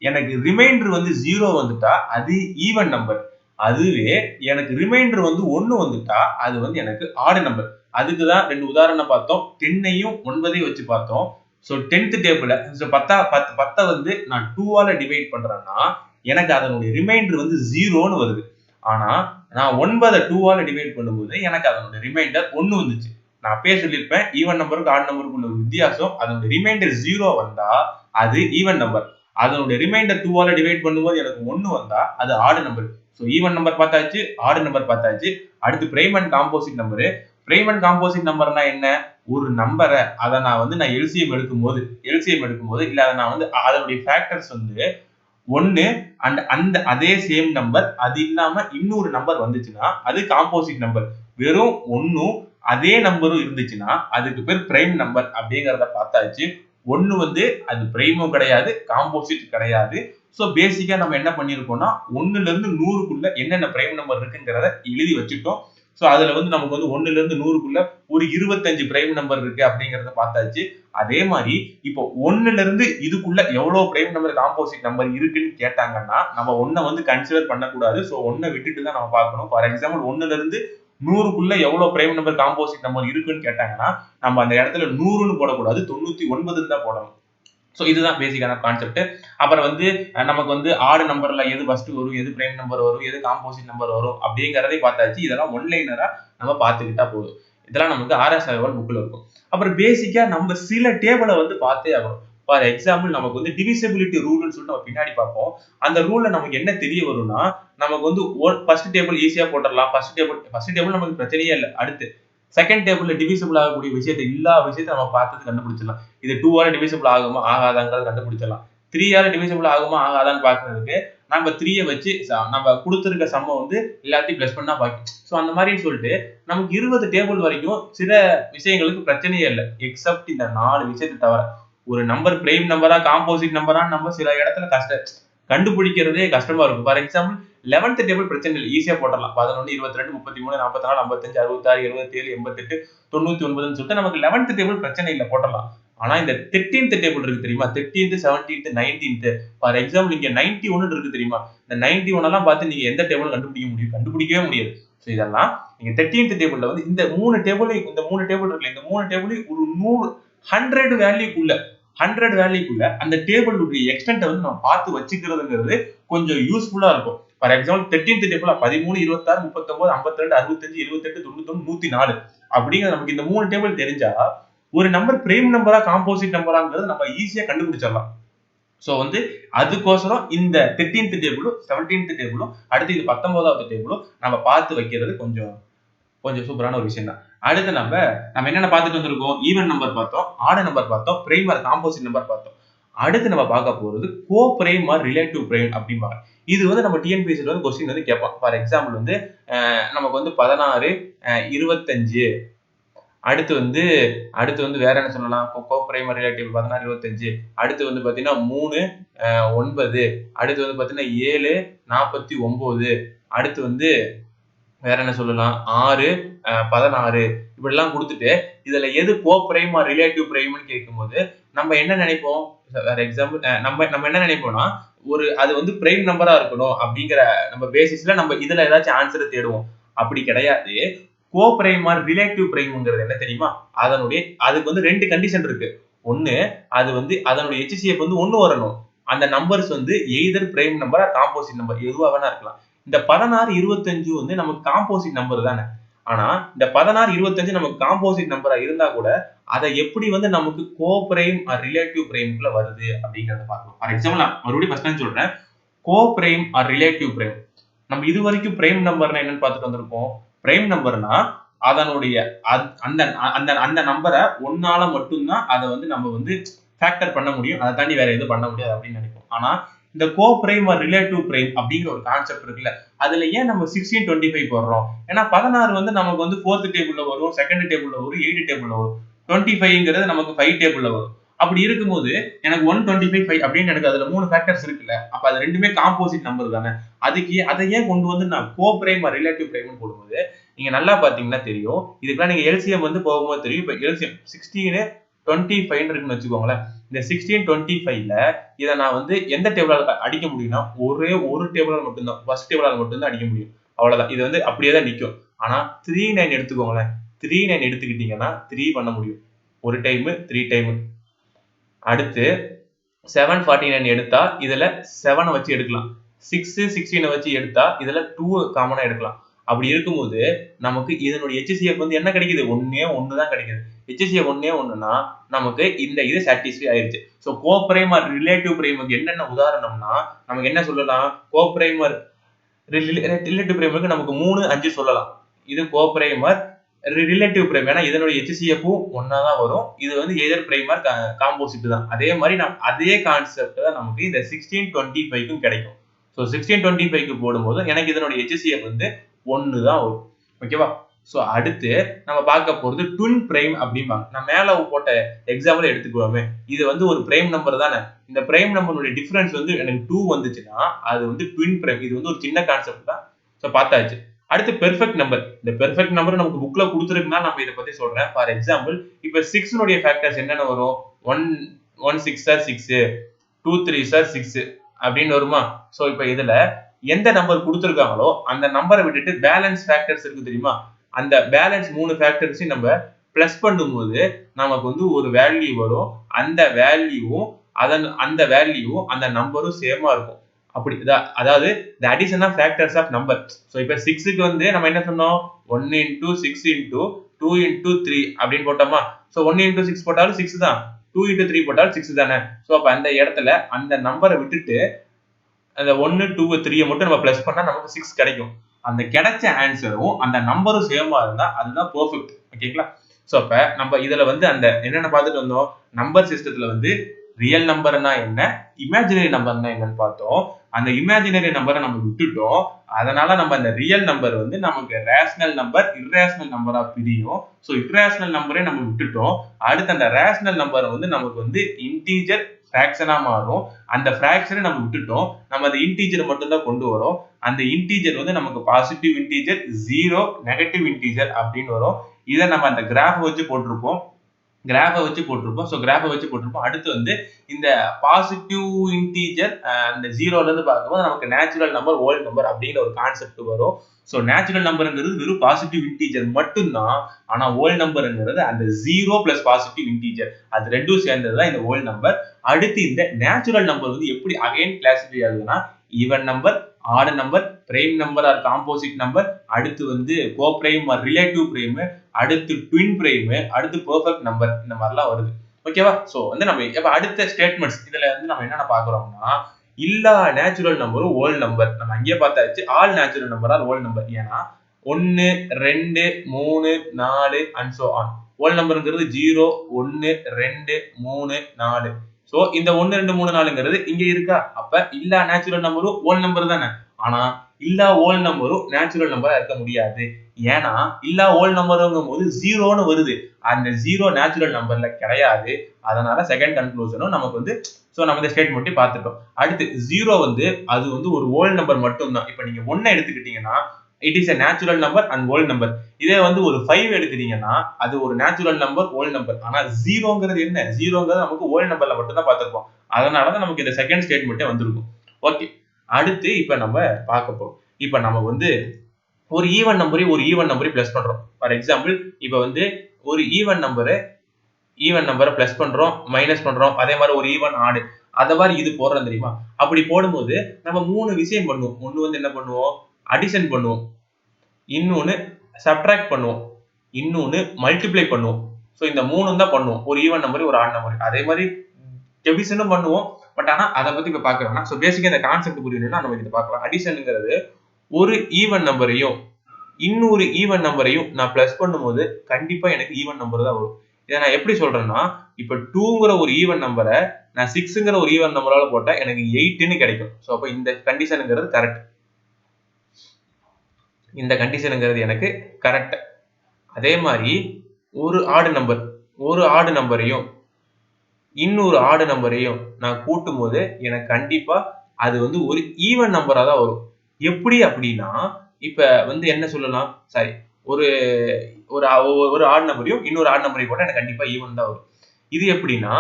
எனக்கு ரிமைண்டர் வந்து 0 வந்துட்டா அது ஈவன் நம்பர். அதுவே எனக்கு ரிமைண்டர் வந்து 1 வந்துட்டா அது வந்து எனக்கு ஆட் நம்பர். அதுக்கு தான் ரெண்டு உதாரணம் பார்த்தோம். 10ஐயும் 9ஐயும் வச்சு பார்த்தோம். சோ 10th டேபிள்ல 10 வந்து நான் 2ஆல டிவைட் பண்றேன்னா எனக்கு அதனுடைய ரிமைண்டர் வந்து 0ன்னு வருது. ஆனா நான் 9 2ஆல டிவைட் பண்ணும்போது எனக்கு அதனுடைய ரிமைண்டர் 1 வந்துச்சு. நான் அப்பயே சொல்லியிருப்பேன், ஈவன் நம்பருக்கு ஆட் நம்பருக்கு உள்ள வித்தியாசம் அதனுடைய ரிமைண்டர் 0 வந்தா அது ஈவன் நம்பர். அதனுடைய ரிமைண்டர் 2ஆல டிவைட் பண்ணும்போது எனக்கு 1 வந்தா அது odd number. So even number பார்த்தாச்சு, ஆட் நம்பர் பார்த்தாச்சு. அடுத்து prime and composite number. Prime and composite நம்பர்னா என்ன? ஒரு நம்பரை அதை நான் எல்சிஎம் எடுக்கும்போது இல்ல அதை நான் வந்து அதனுடைய ஃபேக்டர்ஸ் வந்து 1 அண்ட் அந்த அதே சேம் நம்பர் அது இல்லாம இன்னொரு நம்பர் வந்துச்சுன்னா அது காம்போசிட் நம்பர். வெறும் 1ம் அதே நம்பரும் இருந்துச்சுன்னா அதுக்கு பேர் பிரைம் நம்பர் அப்படிங்கறத பார்த்தாச்சு. 1 வந்து அது பிரைமும் கிடையாது, காம்போசிட் கிடையாது. சோ பேசிக்கா நம்ம என்ன பண்ணிருக்கோம்னா 1ல இருந்து 100க்குள்ள என்னென்ன பிரைம் நம்பர் இருக்குங்கிறத எழுதி வச்சுட்டோம். சோ அதுல வந்து நமக்கு வந்து 1ல இருந்து 100க்குள்ள ஒரு 25 பிரைம் நம்பர் இருக்கு அப்படிங்கறத பார்த்தாச்சு. அதே மாதிரி இப்போ 1ல இருந்து இதுக்குள்ள எவ்வளவு பிரைம் நம்பர், காம்போசிட் நம்பர் இருக்குன்னு கேட்டாங்கன்னா நம்ம 1 வந்து கன்சிடர் பண்ணக்கூடாது. சோ 1 விட்டுட்டு தான் நம்ம பார்க்கணும். ஃபார் எக்ஸாம்பிள் 1ல இருந்து 100க்குள்ள எவ்வளவு பிரைம் நம்பர், காம்போசிட் நம்பர் இருக்குன்னு கேட்டாங்கன்னா நம்ம அந்த இடத்துல 100ன்னு போடக்கூடாது, 99 தான் போடணும். சோ இதுதான் பேசிக்கான கான்செப்ட். அப்புறம் வந்து நமக்கு வந்து ஆட் நம்பர்ல எது ஃபர்ஸ்ட் வரும், எது பிரைம் நம்பர் வரும், எது காம்போசிட் நம்பர் வரும் அப்படிங்கறதை பார்த்தாச்சு. இதெல்லாம் ஒன்லைனரா நம்ம பார்த்துக்கிட்டா போதும். இதெல்லாம் நமக்கு ஆர்எஸ் அகர்வால் புக்ல இருக்கும். அப்புறம் பேசிக்கா நம்ம சில டேபிளை வந்து பார்த்தே ஆகணும். ஃபார் எக்ஸாம்பிள் நமக்கு வந்து டிவிசிபிலிட்டி ரூல்னு சொல்லிட்டு நம்ம பின்னாடி பார்ப்போம். அந்த ரூல்ல நமக்கு என்ன தெரிய வரும்னா நமக்கு வந்து ஃபர்ஸ்ட் டேபிள் ஈஸியா போட்டுடலாம். ஃபர்ஸ்ட் டேபிள் நமக்கு பிரச்சனையே இல்லை. அடுத்து செகண்ட் டேபிள்ல டிவிசிபிள் ஆகக்கூடிய எல்லா விஷயத்தையும் நம்ம பார்த்து கண்டுபிடிச்சிடலாம். இது 2ஆல டிவிசிபிள் ஆகுமா ஆகாதாங்கிறத கண்டுபிடிச்சிடலாம். 3ஆல டிவிசிபிள் ஆகுமா ஆகாதான்னு பார்க்கறதுக்கு நம்ம 3ய வச்சு நம்ம கொடுத்திருக்க சம்ம வந்து எல்லாத்தையும் பிளஸ் பண்ணா பாக்கி. சோ அந்த மாதிரி சொல்லிட்டு நமக்கு 20 டேபிள் வரைக்கும் சில விஷயங்களுக்கு பிரச்சனையே இல்லை. எக்ஸப்ட் இந்த 4 விஷயத்தை தவிர. ஒரு நம்பர் பிரைம் நம்பரா, காம்போசிட் நம்பரா நம்ம சில இடத்துல கண்டுபிடிக்கிறதே கஷ்டமா இருக்கும். ஃபார் எக்ஸாம்பிள் 11th டேபிள் பிரச்சனை இல்லை, ஈஸியா போடலாம். 11, 22, 33, 44, 55, 66, 77, 88, 99ன்னு சொல்லிட்டு நமக்கு 11th டேபிள் பிரச்சனை இல்லை, போடலாம். ஆனா இந்த 13th டேபிள் இருக்கு தெரியுமா? 13th, 17th, 19th. For example இங்க 91 இருக்கு தெரியுமா? இந்த 91 எல்லாம் பார்த்து நீங்க எந்த டேபிள் கண்டுபிடிக்கவே முடியாது. சோ இதெல்லாம் நீங்க 13th டேபிள்ல வந்து இந்த 3 டேபிள் இருக்குல்ல, இந்த 3 டேபிள் ஒரு 100 வேல்யூக்குள்ள அந்த டேபிளுடைய எக்ஸ்டென்ட் வந்து நம்ம பார்த்து வச்சுக்கிறதுங்கிறது கொஞ்சம் யூஸ்ஃபுல்லா இருக்கும். ஃபார் எக்ஸாம்பிள் 13th டேபிள் 13, 26, 39, 52, 65, 78, 91, 104 அப்படிங்கிற நமக்கு இந்த 3 டேபிள் தெரிஞ்சா ஒரு நம்பர் பிரைம் நம்பரா, காம்போசிட் நம்பராங்கிறது நம்ம ஈஸியா கண்டுபிடிச்சிடலாம். சோ வந்து அதுக்கோசரம் இந்த 13th டேபிளும் 17th டேபிளும் அடுத்து இது 19வது டேபிளும் நம்ம பார்த்து வைக்கிறது கொஞ்சம் சூப்பரான ஒரு விஷயம் தான். அடுத்து நம்ம என்னென்ன பார்த்துட்டு வந்திருக்கோம்? ஈவன் நம்பர் பார்த்தோம், ஆட் நம்பர் பார்த்தோம், பிரைம் ஆர் காம்போசிட் நம்பர் பார்த்தோம். அடுத்து நம்ம பார்க்க போறது கோ பிரைம் ஆர் ரிலேட்டிவ் பிரைம் அப்படிம்பாங்க. இது வந்து நம்ம டிஎன்பிஎஸ்சில வந்து கொஸ்டின் வந்து கேட்பான். ஃபார் எக்ஸாம்பிள் வந்து நமக்கு வந்து 16 25 அடுத்து வந்து வேற என்ன சொல்லலாம்? கோ பிரைம் ஆர் ரிலேட்டிவ் 16 25 அடுத்து வந்து பாத்தீங்கன்னா 3 9 அடுத்து வந்து பாத்தீங்கன்னா 7 49 அடுத்து வந்து வேற என்ன சொல்லலாம்? 6 16 இப்படிலாம் கொடுத்துட்டு இதுல எது கோ பிரைம் ஆர் ரிலேட்டிவ் பிரைம்னு கேட்கும்போது நம்ம என்ன நினைப்போம்? ஃபார் எக்ஸாம்பிள் நம்ம என்ன நினைப்போம்னா அது வந்து பிரைம் நம்பரா இருக்கணும் அப்படிங்கிற நம்ம பேசிஸ்ல நம்ம இதுல ஏதாச்சும் ஆன்சரை தேடுவோம். அப்படி கிடையாது. கோ பிரைம் ஆர் ரிலேட்டிவ் பிரைம்ங்கிறது என்ன தெரியுமா? அதுக்கு வந்து 2 கண்டிஷன் இருக்கு. ஒன்னு அது வந்து அதனுடைய HCF வந்து 1 வரணும். அந்த நம்பர்ஸ் வந்து either prime number or composite number எதுவா வேணா இருக்கலாம். இந்த 16 25 வந்து நமக்கு காம்போசிட் நம்பர் தானே. ஆனா இந்த 16 25 நமக்கு காம்போசிட் நம்பரா இருந்தா கூட அதை எப்படி வந்து நமக்கு கோ பிரைம் ஆர் ரிலேட்டிவ் பிரைம்குள்ள வருது அப்படிங்கறத பார்க்கலாம். ஃபார் எக்ஸாம்பிள் நான் மறுபடியும் ஃபர்ஸ்ட் டைம் சொல்றேன். கோ பிரைம் ஆர் ரிலேட்டிவ் பிரைம் நம்ம இது வரைக்கும் பிரைம் நம்பர்னா என்னன்னு பார்த்துட்டு வந்திருக்கோம். பிரைம் நம்பர்னா அதனுடைய அந்த அந்த அந்த நம்பரை ஒன்னால மட்டும்தான் அதை வந்து நம்ம வந்து ஃபேக்டர் பண்ண முடியும். அதை தாண்டி வேற எதுவும் பண்ண முடியாது அப்படின்னு நினைப்போம். ஆனா இந்த கோ பிரைம் ஆர் ரிலேட்டிவ் பிரைம் அப்படிங்கிற ஒரு கான்செப்ட் இருக்குல்ல, அதுல ஏன் நம்ம 1625 போடுறோம்? ஏன்னா 16 வந்து நமக்கு வந்து 4th டேபிள்ல வரும், 2nd டேபிள்ல வரும், 8th டேபிள்ல வரும். 25ங்கிறது நமக்கு 5 டேபிள்ல வரும். அப்படி இருக்கும்போது எனக்கு 125 அப்படின்னு எனக்கு அதுல 3 ஃபேக்டர்ஸ் இருக்குல்ல, அப்ப அது ரெண்டுமே காம்போசிட் நம்பர் தானே. அதை ஏன் கொண்டு வந்து நான் கோ பிரைம் ஆர் ரிலேட்டிவ் பிரைம்னு போடும்போது நீங்க நல்லா பாத்தீங்கன்னா தெரியும். இதுக்கெல்லாம் நீங்க எல்சிஎம் வந்து போகும்போது தெரியும். இப்ப எல்சிஎம் 1625 இருக்குன்னு வச்சுக்கோங்களேன். இந்த 1625ல இதை நான் வந்து எந்த டேபிளால அடிக்க முடியும்னா ஒரே ஒரு டேபிளால மட்டும்தான், ஃபர்ஸ்ட் டேபிளால மட்டும்தான் அடிக்க முடியும். அவ்வளவுதான். இது வந்து அப்படியே தான் நிக்கும். ஆனா 39 எடுத்துக்கோங்களேன். 39 எடுத்துக்கிட்டீங்கன்னா 3 பண்ண முடியும். ஒரு டைம் 3 டைம். அடுத்து 749 எடுத்தா இதுல 7 வச்சு எடுக்கலாம். 6 16 வச்சு எடுத்தா இதுல 2 காமனா எடுக்கலாம். அப்படி இருக்கும்போது நமக்கு இதனுடைய HCF வந்து என்ன கிடைக்குது? ஒன்னே ஒன்னு தான் கிடைக்குது. HCF ஒன்னே ஒண்ணுனா நமக்கு இந்த இது சாட்டிஸ்ஃபை ஆயிருச்சு. So go prime or relative பிரைமுக்கு என்னென்ன உதாரணம்னா நமக்கு என்ன சொல்லலாம்? கோ பிரைம் ஆர் ரிலேட்டிவ் பிரைமுக்கு நமக்கு 3 5 சொல்லலாம். இது கோ பிரைம் ஆர் ரிலேட்டிவ் பிரைம். ஏன்னா இதனுடைய HCF ஒன்னா தான் வரும். இது வந்து எய்தர் பிரைம் ஆர் காம்போசிட் தான். அதே மாதிரி அதே கான்செப்ட் தான் நமக்கு இந்த 1625க்கும் கிடைக்கும். சோ 1625க்கு போடும்போது எனக்கு இதனுடைய HCF வந்து 1 தான் வரும். ஓகேவா? சோ அடுத்து நம்ம பார்க்க போறது ட்வின் பிரைம் அப்படிம்பாங்க. நான் மேல போட்ட எக்ஸாம்பிள் எடுத்துக்குவோமே. இது வந்து ஒரு பிரைம் நம்பர் தானே. இந்த பிரைம் நம்பருடைய டிஃபரன்ஸ் வந்து எனக்கு 2 வந்துச்சுன்னா அது வந்து ட்வின் பிரைம். இது வந்து ஒரு சின்ன கான்செப்ட் தான். சோ பார்த்தாச்சு. அடுத்து பெர்ஃபெக்ட் நம்பர். இந்த பெர்ஃபெக்ட் நம்பர் நமக்கு புக்ல கொடுத்திருக்குனால நம்ம இத பத்தி சொல்றேன். ஃபார் எக்ஸாம்பிள் இப்ப 6 னுடைய ஃபேக்டர்ஸ் என்னென்ன வரும்? 1 6 ஆர் 6, 2 3 ஆர் 6 அப்படின்னு வருமா? சோ இப்ப இதுல எந்த நம்பர் கொடுத்திருக்காங்களோ அந்த நம்பரை விட்டுட்டு பேலன்ஸ் ஃபேக்டர்ஸ் இருக்கு தெரியுமா? அந்த பேலன்ஸ் 3 ஃபேக்டர்ஸையும் நம்ம பிளஸ் பண்ணும்போது நமக்கு வந்து ஒரு வேல்யூ வரும். அந்த வேல்யூவும் அந்த நம்பரும் சேமா இருக்கும். அப்படி அதாவது the addition of factors of number. So இப்ப 6க்கு வந்து நம்ம என்ன சொன்னோம்? 1 into 6 into 2 into 3 அப்படின்னு போட்டோமா? சோ 1 into 6 போட்டாலும் 6 தான். 2 into 3 போட்டாலும் 6 தானே. சோ அப்ப அந்த இடத்துல அந்த நம்பரை விட்டுட்டு அந்த 1 2 3 மட்டும் நம்ம பிளஸ் பண்ணா நமக்கு 6 கிடைக்கும். அந்த கிடைச்ச ஆன்சரும் அந்த நம்பரும் சேமா இருந்தா அதுதான் பெர்ஃபெக்ட். ஓகேங்களா? சோ அப்ப நம்ம இதுல வந்து அந்த என்னென்ன பார்த்துட்டு வந்தோம்? நம்பர் சிஸ்டத்துல வந்து ரியல் நம்பர்னா என்ன, இமேஜினரி நம்பர்னா என்னன்னு பார்த்தோம். அந்த இமேஜினரி நம்பரை நம்ம விட்டுட்டோம். அதனால நம்ம அந்த ரியல் நம்பர் வந்து நமக்கு ரேஷனல் நம்பர், இர்ரேஷனல் நம்பரா பிரியும். சோ இர்ரேஷனல் நம்பரே நம்ம விட்டுட்டோம். அடுத்து அந்த ரேஷனல் நம்பரை வந்து நமக்கு வந்து இன்டீஜர் ஃபிராக்ஷனா மாறும். அந்த ஃபிராக்ஷனை நம்ம விட்டுட்டோம். நம்ம அந்த இன்டீஜர் மட்டும் தான் கொண்டு வரோம். அந்த இன்டீஜர் வந்து நமக்கு பாசிட்டிவ் இன்டீஜர், 0 நெகட்டிவ் இன்டீஜர் அப்படின்னு வரும். இதை நம்ம அந்த கிராஃப் வச்சு போட்டிருப்போம். சோ கிராஃபை வச்சு போட்டிருப்போம். அடுத்து வந்து இந்த பாசிட்டிவ் இன்டீஜர் அந்த 0ல இருந்து பார்க்கும்போது நமக்கு நேச்சுரல் நம்பர், ஹோல் நம்பர் அப்படிங்கிற ஒரு கான்செப்ட் வரும். சோ நேச்சுரல் நம்பர்ங்கிறது வெறும் பாசிட்டிவ் இன்டீஜர் மட்டும்தான். ஆனா ஹோல் நம்பர்ங்கிறது அந்த 0 பிளஸ் பாசிட்டிவ் இன்டீஜர் அது ரெண்டும் சேர்ந்ததுதான் இந்த ஹோல் நம்பர். அடுத்து இந்த நேச்சுரல் நம்பர் வந்து எப்படி அகைன் கிளாசிஃபை ஆகுதுன்னா even number, odd number, prime number or composite number, அடுத்து வந்து coprime or relative prime, அடுத்து ட்வின் பிரைம், அடுத்து பெர்ஃபெக்ட் நம்பர், இந்த மாதிரிலாம் வருது. ஓகேவா? சோ வந்து நம்ம இப்ப அடுத்த ஸ்டேட்மெண்ட்ஸ் இதுல வந்து நம்ம என்னென்ன பாக்குறோம்னா எல்லா நேச்சுரல் நம்பரும் ஹோல் நம்பர். நம்ம அங்கேயே பார்த்தாச்சு all natural number are whole number. ஏன்னா 1 2 3 4 அண்ட் சோ ஆன். ஹோல் நம்பர்ங்கிறது 0 1 2 3 4 சோ இந்த 1 2 3 4ங்கிறது இங்க இருக்கா? அப்ப இல்லா நேச்சுரல் நம்பரும் ஹோல் நம்பர் தானே. ஆனா இல்லா ஹோல் நம்பரும் நேச்சுரல் நம்பரா இருக்க முடியாது. ஏன்னா இல்லா ஹோல் நம்பருங்கும்போது 0ன்னு வருது. அந்த 0 நேச்சுரல் நம்பர்ல கிடையாது. அதனால செகண்ட் கன்க்ளூஷனும் நமக்கு வந்து சோ நம்ம இந்த ஸ்டேட்மென்ட் பார்த்துட்டோம். அடுத்து 0 வந்து அது வந்து ஒரு ஹோல் நம்பர் மட்டும் தான். இப்போ நீங்க 1 எடுத்துக்கிட்டீங்கன்னா it is a natural number and whole number. இதே வந்து ஒரு 5 எடுத்துட்டீங்கன்னா அது ஒரு நேச்சுரல் நம்பர் ஹோல் நம்பர். ஆனா 0ங்கிறது என்ன? 0ங்கிறது நமக்கு ஹோல் நம்பர்ல மட்டும் தான் பார்த்திருப்போம். அதனால தான் நமக்கு இந்த செகண்ட் ஸ்டேட்மென்ட்டே வந்திருக்கும். ஓகே. அடுத்து இப்ப நம்ம பார்க்க போறோம். இப்ப நம்ம வந்து ஒரு ஈவன் நம்பரையும் பிளஸ் பண்றோம். ஃபார் எக்ஸாம்பிள் இப்ப வந்து ஒரு ஈவன் நம்பரை பிளஸ் பண்றோம், மைனஸ் பண்றோம். அதே மாதிரி ஒரு ஈவன் ஆடு. அத மாதிரி இது போடுறோம் தெரியுமா? அப்படி போடும்போது நம்ம 3 விஷயம் பண்ணுவோம். ஒண்ணு வந்து என்ன பண்ணுவோம்? அடிஷன் பண்ணுவோம். இன்னொன்னு சப்ட்ராக்ட் பண்ணுவோம். இன்னொன்னு மல்டிப்ளை பண்ணுவோம். சோ இந்த 3ம் தான் பண்ணுவோம். ஒரு ஈவன் நம்பர், ஒரு ஆட் நம்பர். அதே மாதிரி டிவிஷனும் பண்ணுவோம். பட் ஆனா அத பத்தி இப்ப பார்க்க வேணாம். சோ பேசிக்கா இந்த கான்செப்ட் புரியணும்னா நம்ம இத பார்க்கலாம். அடிஷன்ங்கிறது ஒரு ஈவன் நம்பரையும் இன்னொரு ஈவன் நம்பரையும் நான் பிளஸ் பண்ணும்போது கண்டிப்பா எனக்கு ஈவன் நம்பர் தான் வரும். இதை நான் எப்படி சொல்றேன்னா இப்ப 2ங்கிற ஒரு ஈவன் நம்பரை நான் 6ங்கிற ஒரு ஈவன் நம்பரால போட்டா எனக்கு 8ன்னு கிடைக்கும். சோ அப்ப இந்த கண்டிஷனுங்கிறது கரெக்ட். இந்த கண்டிஷனுங்கிறது எனக்கு கரெக்ட். அதே மாதிரி ஒரு ஆடு நம்பரையும் இன்னொரு ஆடு நம்பரையும் நான் கூட்டும் போது எனக்கு கண்டிப்பா அது வந்து ஒரு ஈவன் நம்பரா தான் வரும். எப்படி அப்படின்னா இப்ப வந்து என்ன சொல்லலாம்? சாரி, ஒரு ஒரு ஒரு ஆட் நம்பரையும் இன்னொரு ஆட் நம்பரையும் போட்டா எனக்கு கண்டிப்பா ஈவன் தான் வரும். இது எப்படின்னா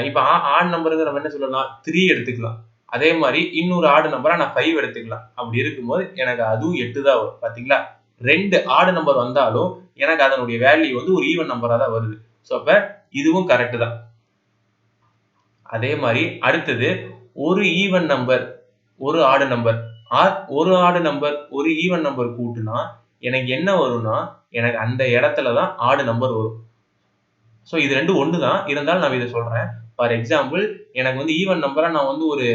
இப்ப ஆட் நம்பருக்கு நம்ம என்ன சொல்லலாம்? 3 எடுத்துக்கலாம். அதே மாதிரி இன்னொரு ஆடு நம்பரா நான் 5 எடுத்துக்கலாம். அப்படி இருக்கும்போது எனக்கு அதுவும் 8 தான் வரும். பாத்தீங்களா? 2 ஆடு நம்பர் வந்தாலும் எனக்கு அதனுடைய வேல்யூ வந்து ஒரு ஈவன் நம்பரா தான் வருது. சோ அப்ப இதுவும் கரெக்ட் தான். அதே மாதிரி அடுத்தது ஒரு ஈவன் நம்பர் ஒரு ஆடு நம்பர் ஆர் ஒரு ஆடு நம்பர் ஒரு ஈவன் நம்பர் கூட்டுனா எனக்கு என்ன வரும்னா எனக்கு அந்த இடத்துல தான் ஆடு நம்பர் வரும். சோ இது ரெண்டும் ஒன்று தான். இருந்தாலும் நான் இதை சொல்றேன். ஃபார் எக்ஸாம்பிள் எனக்கு வந்து ஈவன் நம்பரா நான் வந்து ஒரு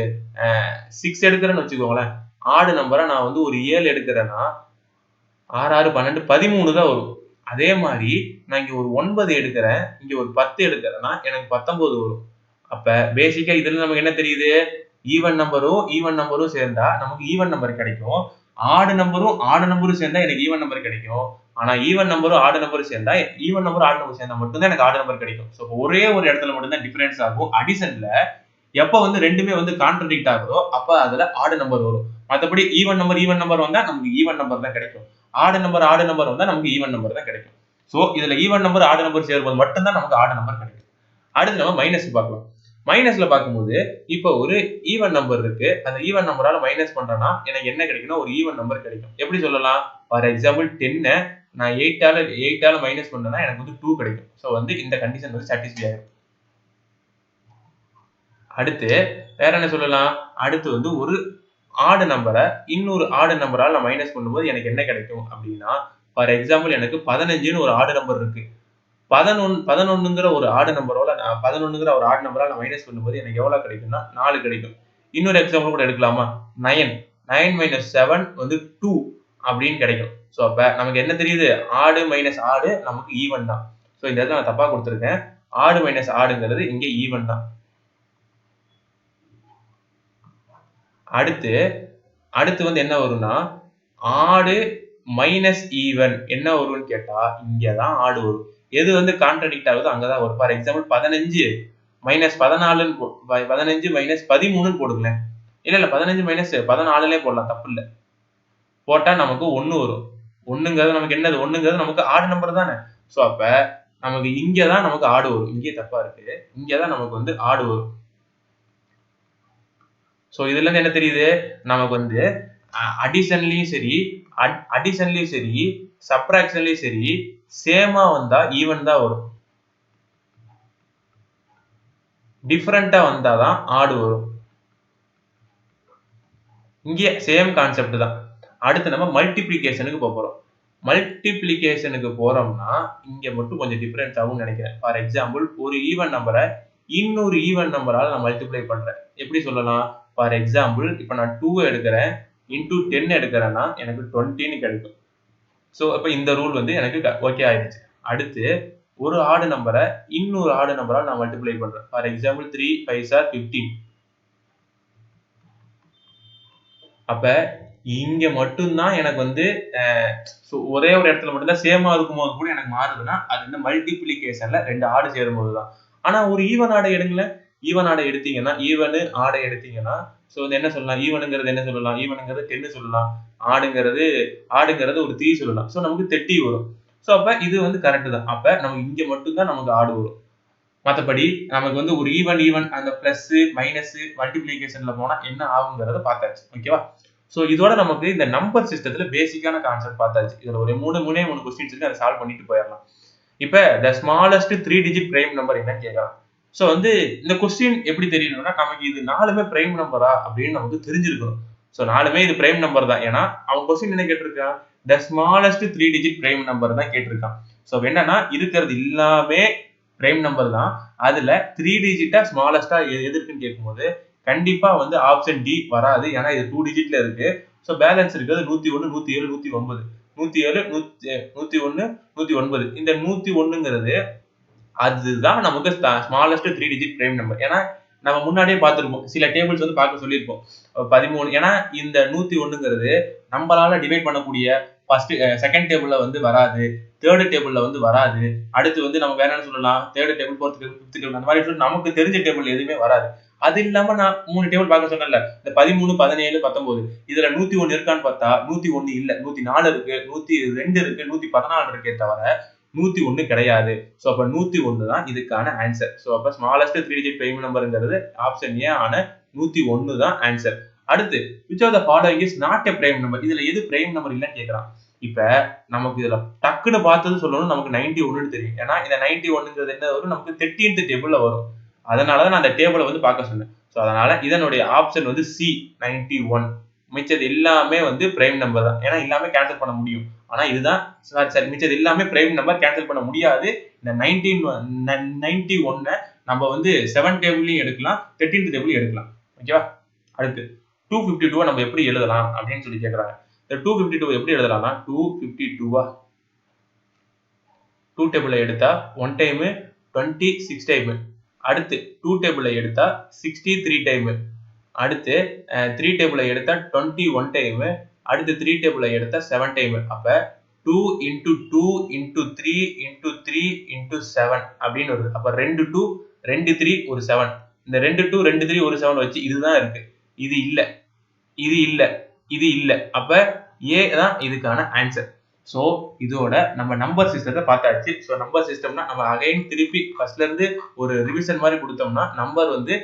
6 எடுக்கிறேன்னு வச்சுக்கோங்களேன். ஆடு நம்பரா நான் வந்து ஒரு 7 எடுக்கிறேன்னா 6 6 12 13 தான் வரும். அதே மாதிரி நான் இங்க ஒரு 9 எடுக்கிறேன், இங்க ஒரு 10 எடுக்கிறேன்னா எனக்கு 19 வரும். அப்ப பேசிக்கா இதுல நமக்கு என்ன தெரியுது? ஈவன் நம்பரும் சேர்ந்தா நமக்கு ஈவன் நம்பர் கிடைக்கும். ஆடு நம்பரும் சேர்ந்தா எனக்கு ஈவன் நம்பர் கிடைக்கும். ஆனா ஈவன் நம்பரும் ஆடு நம்பரும் சேர்ந்தா மட்டும் தான் எனக்கு ஆடு நம்பர் கிடைக்கும். சோ ஒரே ஒரு இடத்துல மட்டும் தான் டிஃபரன்ஸ் ஆகும். அடிஷன்ல எப்ப வந்து ரெண்டுமே வந்து கான்ட்ரடிக்ட் ஆகுதோ அப்ப அதுல ஆடு நம்பர் வரும். மத்தபடி ஈவன் நம்பர் வந்தா நமக்கு ஈவன் நம்பர் தான் கிடைக்கும். ஆடு நம்பர் வந்தா நமக்கு ஈவன் நம்பர் தான் கிடைக்கும். சோ இதுல ஈவன் நம்பர் ஆடு நம்பர் சேரும்போது மட்டும் தான் நமக்கு ஆடு நம்பர் கிடைக்கும். அடுத்து நம்ம மைனஸ் பார்க்கலாம். மைனஸ்ல பார்க்கும்போது இப்ப ஒரு ஈவன் நம்பர் இருக்கு. அந்த ஈவன் நம்பரால மைனஸ் பண்றேன்னா எனக்கு என்ன கிடைக்கும்னா ஒரு ஈவன் நம்பர் கிடைக்கும். எப்படி சொல்லலாம்? ஃபார் எக்ஸாம்பிள் 10 நான் 8ஆல மைனஸ் பண்ணேன்னா எனக்கு வந்து 2 கிடைக்கும். சோ வந்து இந்த கண்டிஷன் வந்து சாட்டிஸ்ஃபை ஆகும். அடுத்து வேற என்ன சொல்லலாம்? அடுத்து வந்து ஒரு ஆடு நம்பரை இன்னொரு ஆடு நம்பரால நான் மைனஸ் பண்ணும்போது எனக்கு என்ன கிடைக்கும் அப்படின்னா ஃபார் எக்ஸாம்பிள் எனக்கு 15ன்னு ஒரு ஆடு நம்பர் இருக்கு. 11ங்கிற ஒரு ஆடு நம்பரோட 11ங்கிற ஒரு ஆடு நம்பரால மைனஸ் பண்ணும்போது எனக்கு எவ்வளவு கிடைக்கும்னா 4 கிடைக்கும். இன்னொரு எக்ஸாம்பிள் கூட எடுக்கலாமா? 9 - 7 வந்து 2 அப்படின்னு கிடைக்கும். சோ அப்ப நமக்கு என்ன தெரியுது? ஆடு மைனஸ் ஆடு நமக்கு ஈவன் தான். சோ இந்த இடத்துல நான் தப்பா கொடுத்திருக்கேன். ஆடு மைனஸ் ஆடுங்கிறது இங்க ஈவன் தான். அடுத்து வந்து என்ன வரும்னா ஆடு மைனஸ் ஈவன் என்ன வரும்னு கேட்டா இங்கதான் ஆடு வரும். எது வந்து கான்ட்ரடிக்ட் ஆகுதோ அங்கதான் வரும். For example 15 minus 14 15 minus 13 போடுங்களேன். இல்ல 15 மைனஸ் 14 போடலாம், தப்பு இல்ல. போட்டா நமக்கு 1 வரும். 1ங்கிறது நமக்கு என்னது? 1ங்கிறது நமக்கு ஆடு நம்பர் தானே. சோ அப்ப நமக்கு இங்கதான் நமக்கு ஆடு வரும். இங்கே தப்பா இருக்கு. இங்கதான் நமக்கு வந்து ஆடு வரும். சோ இதுல இருந்து என்ன தெரியுது? நமக்கு வந்து அடிஷன்லயும் சரி சப்ட்ராக்ஷன்லயும் சரி சேமா வந்தா ஈவன் தான் வரும். டிஃபரண்டா வந்தாதான் ஆடு வரும். இங்கே சேம் கான்செப்ட் தான். அடுத்து நம்ம மல்டிப்ளிகேஷனுக்கு போறோம். மல்டிப்ளிகேஷனுக்கு போறோம்னா இங்க மட்டும் கொஞ்சம் டிஃபரன்ஸ் ஆகும்னு நினைக்கிறேன். ஃபார் எக்ஸாம்பிள் ஒரு ஈவன் நம்பரை இன்னொரு ஈவன் நம்பரால நான் மல்டிப்ளை பண்றேன். எப்படி சொல்லலாம்? ஃபார் எக்ஸாம்பிள் இப்ப நான் 2 எடுக்கிறேன் இன்டூ 10 எடுக்கிறேன்னா எனக்கு 20ன்னு கிடைக்கும். சோ அப்ப இந்த ரூல் வந்து எனக்கு ஓகே ஆயிடுச்சு. அடுத்து ஒரு ஆடு நம்பரை இன்னொரு ஆடு நம்பரால் நான் மல்டிப்ளை பண்றேன். For example 3 5 are 15. அப்ப இங்க மட்டும்தான் எனக்கு வந்து ஒரே ஒரு இடத்துல மட்டும்தான் சேமா இருக்கும்போது கூட எனக்கு மாறுதுன்னா அது இந்த மல்டிபிளிகேஷன்ல 2 ஆடு சேரும்போது தான். ஆனா ஒரு ஈவன் ஆடை எடுங்களேன். ஈவன் ஆடை எடுத்தீங்கன்னா ஈவன் ஆடை எடுத்தீங்கன்னா சோ வந்து என்ன சொல்லலாம்? ஈவனுங்கிறது என்ன சொல்லலாம்? ஈவனுங்கிறது 10 சொல்லலாம். ஆடுங்கிறது ஒரு 3 சொல்லலாம். சோ நமக்கு 30 வரும். சோ அப்ப இது வந்து கரெக்ட் தான். அப்ப நமக்கு இங்க மட்டும்தான் நமக்கு ஆடு வரும். மத்தபடி நமக்கு வந்து ஒரு ஈவன் அந்த பிளஸ் மைனஸ் மல்டிபிளிகேஷன்ல போனா என்ன ஆகுங்கிறத பார்த்தாச்சு. ஓகேவா? சோ இதோட நமக்கு இந்த நம்பர் சிஸ்டத்துல பேசிக்கான கான்செப்ட் பார்த்தாச்சு. இதுல ஒரு மூணே क्वेश्चंस இருக்கு. அதை சால்வ் பண்ணிட்டு போயிடலாம். இப்ப the smallest 3 digit prime number என்னன்னு கேக்குறான். சோ வந்து இந்த क्वेश्चन எப்படி தெரியணும்னா நமக்கு இது நாலுமே பிரைம் நம்பரா அப்படின்னு நமக்கு தெரிஞ்சிருக்கணும். சோ நாலுமே இது பிரைம் நம்பர் தான். ஏன்னா அவன் क्वेश्चन என்ன கேட்டிருக்கான்? the smallest 3 digit prime number தான் கேட்டிருக்கான். சோ என்னன்னா இருக்கிறது எல்லாமே பிரைம் நம்பர் தான். அதுல 3 டிஜிட்டா ஸ்மாலஸ்டா எது இருக்குன்னு கேட்கும்போது கண்டிப்பா வந்து ஆப்ஷன் டி வராது. ஏன்னா இது 2 டிஜிட்ல இருக்கு. சோ பேலன்ஸ் இருக்கிறது 101 107 109 107 101 109. இந்த 101ங்கிறது அதுதான் நமக்கு ஸ்மாலஸ்ட் 3 டிஜிட் பிரைம் நம்பர். ஏன்னா நம்ம முன்னாடியே பார்த்திருப்போம். சில டேபிள்ஸ் வந்து பார்க்க சொல்லியிருப்போம். 13. ஏன்னா இந்த 101ங்கிறது நம்மளால டிவைட் பண்ணக்கூடிய ஃபர்ஸ்ட் செகண்ட் டேபிள்ல வந்து வராது. தேர்ட் டேபிள்ல வந்து வராது. அடுத்து வந்து நம்ம வேற என்ன சொல்லலாம்? Third table, fourth table, fifth table அந்த மாதிரி சொல்லி நமக்கு தெரிஞ்ச டேபிள் எதுவுமே வராது. அது இல்லாம நான் 3 டேபிள் பார்க்க சொன்னேன்ல. இந்த 13, 17, 19 இதுல 101 இருக்கான்னு பார்த்தா 101 இல்ல. 104 இருக்கு, 102 இருக்கு, 114 இருக்கே தவிர 101 கிடையாது. சோ அப்ப 101 தான் இதுக்கான ஆன்சர். சோ அப்ப ஸ்மாலஸ்ட் 3 டிஜிட் பிரைம் நம்பர்ங்கிறது ஆப்ஷன் ஏ ஆன 101 தான் ஆன்சர். அடுத்து which of the following is not a prime number? இதுல எது பிரைம் நம்பர் இல்லன்னு கேக்குறான். இப்ப நமக்கு இதுல டக்குன்னு பார்த்தது சொல்லணும் நமக்கு 91ன்னு தெரியும். ஏன்னா இந்த 91ங்கிறது என்ன வரும்? நமக்கு 13th டேபிள்ல வரும். அதனாலதான் நான் அந்த டேபிளை வந்து பார்க்க சொன்னேன். சோ அதனால இதனுடைய ஆப்ஷன் வந்து சி 91. மிச்சது எல்லாமே வந்து பிரைம் நம்பர் தான். ஏன்னா எல்லாமே கேன்சல் பண்ண முடியும். ஆனா இதுதான் சரி மிச்சது எல்லாமே பிரைம் நம்பர் கேன்சல் பண்ண முடியாது. இந்த 91 நம்ம வந்து 7 டேபிள்லயும் எடுக்கலாம், 13th டேபிள்லயும் எடுக்கலாம். ஓகேவா? அடுத்து 252 நம்ம எப்படி எழுதலாம் அப்படின்னு சொல்லி கேக்குறாங்க. இந்த 252 எப்படி எழுதலாம்னா 252 2 டேபிள்ல எடுத்தா 1 டைம் 26 டைம். அடுத்து 2 டேபிள்ல எடுத்தா 63 டைம். அடுத்து 3 டேபிள்ல எடுத்தா 21 டைம். அடுத்து 3 டேபிள்ல எடுத்தா 7 டைம். அப்ப 2 into 2 into 3 into 3 into 7 அப்படின்னு வருது. அப்ப 2 2 2 3 ஒரு 7. இந்த 2 2 2 3 ஒரு 7 வச்சு இதுதான் இருக்கு. இது இல்ல, இது இல்ல, இது இல்ல. அப்ப ஏ தான் இதுக்கான ஆன்சர். சோ இதோட நம்ம நம்பர் சிஸ்டத்தை பார்த்தாச்சு. சோ நம்பர் சிஸ்டம்னா நம்ம அகைன் திருப்பி ஃபர்ஸ்ட்ல இருந்து ஒரு ரிவிஷன் மாதிரி கொடுத்தோம்னா நம்பர் வந்து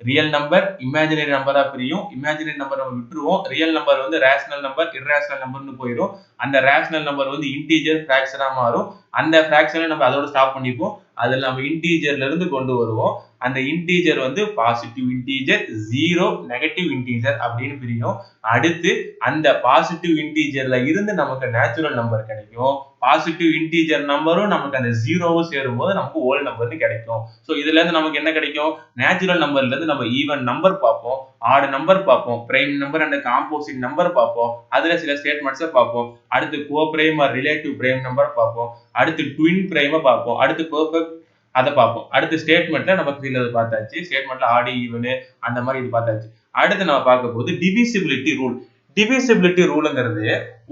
ரியல் நம்பர் இமேஜினரி நம்பரா பிரியும். இமேஜினரி நம்பர் நம்ம விட்டுருவோம். ரியல் நம்பர் வந்து ரேஷனல் நம்பர் இர்ரேஷனல் நம்பர்னு போயிடும். அந்த ரேஷனல் நம்பர் வந்து இன்டீஜர் ஃபிராக்ஷனா மாறும். அந்த ஃபிராக்ஷனை நம்ம அதோட ஸ்டாப் பண்ணிப்போம். அதுல நம்ம இன்டீஜர்ல இருந்து கொண்டு வருவோம். அந்த இன்டீஜர் வந்து positive integer, zero, negative integer அப்படின்னு பிரியும். அடுத்து அந்த பாசிட்டிவ் இன்டீஜர்ல இருந்து நமக்கு நேச்சுரல் நம்பர் கிடைக்கும். பாசிட்டிவ் இன்டீஜர் நம்பரும் நமக்கு அந்த ஜீரோவும் சேரும்போது நமக்கு ஹோல் நம்பர்னு கிடைக்கும். சோ இதுல இருந்து நமக்கு என்ன கிடைக்கும்? நேச்சுரல் நம்பர்ல இருந்து நம்ம ஈவன் நம்பர் பார்ப்போம், ஆட் நம்பர் பார்ப்போம், prime number and composite number பார்ப்போம். அதுல சில ஸ்டேட்மெண்ட்ஸை பார்ப்போம். அடுத்து coprime or relative prime number பார்ப்போம். அடுத்து ட்வின் பிரைமை பார்ப்போம். அடுத்து பெர்ஃபெக்ட் அதை பார்ப்போம். அடுத்து ஸ்டேட்மெண்ட்ல நமக்கு சிலது பார்த்தாச்சு. ஸ்டேட்மெண்ட்ல ஆடி ஈவனு அந்த மாதிரி இது பார்த்தாச்சு. அடுத்து நம்ம பார்க்க போது டிவிசிபிலிட்டி ரூல். டிவிசிபிலிட்டி ரூல்ங்கிறது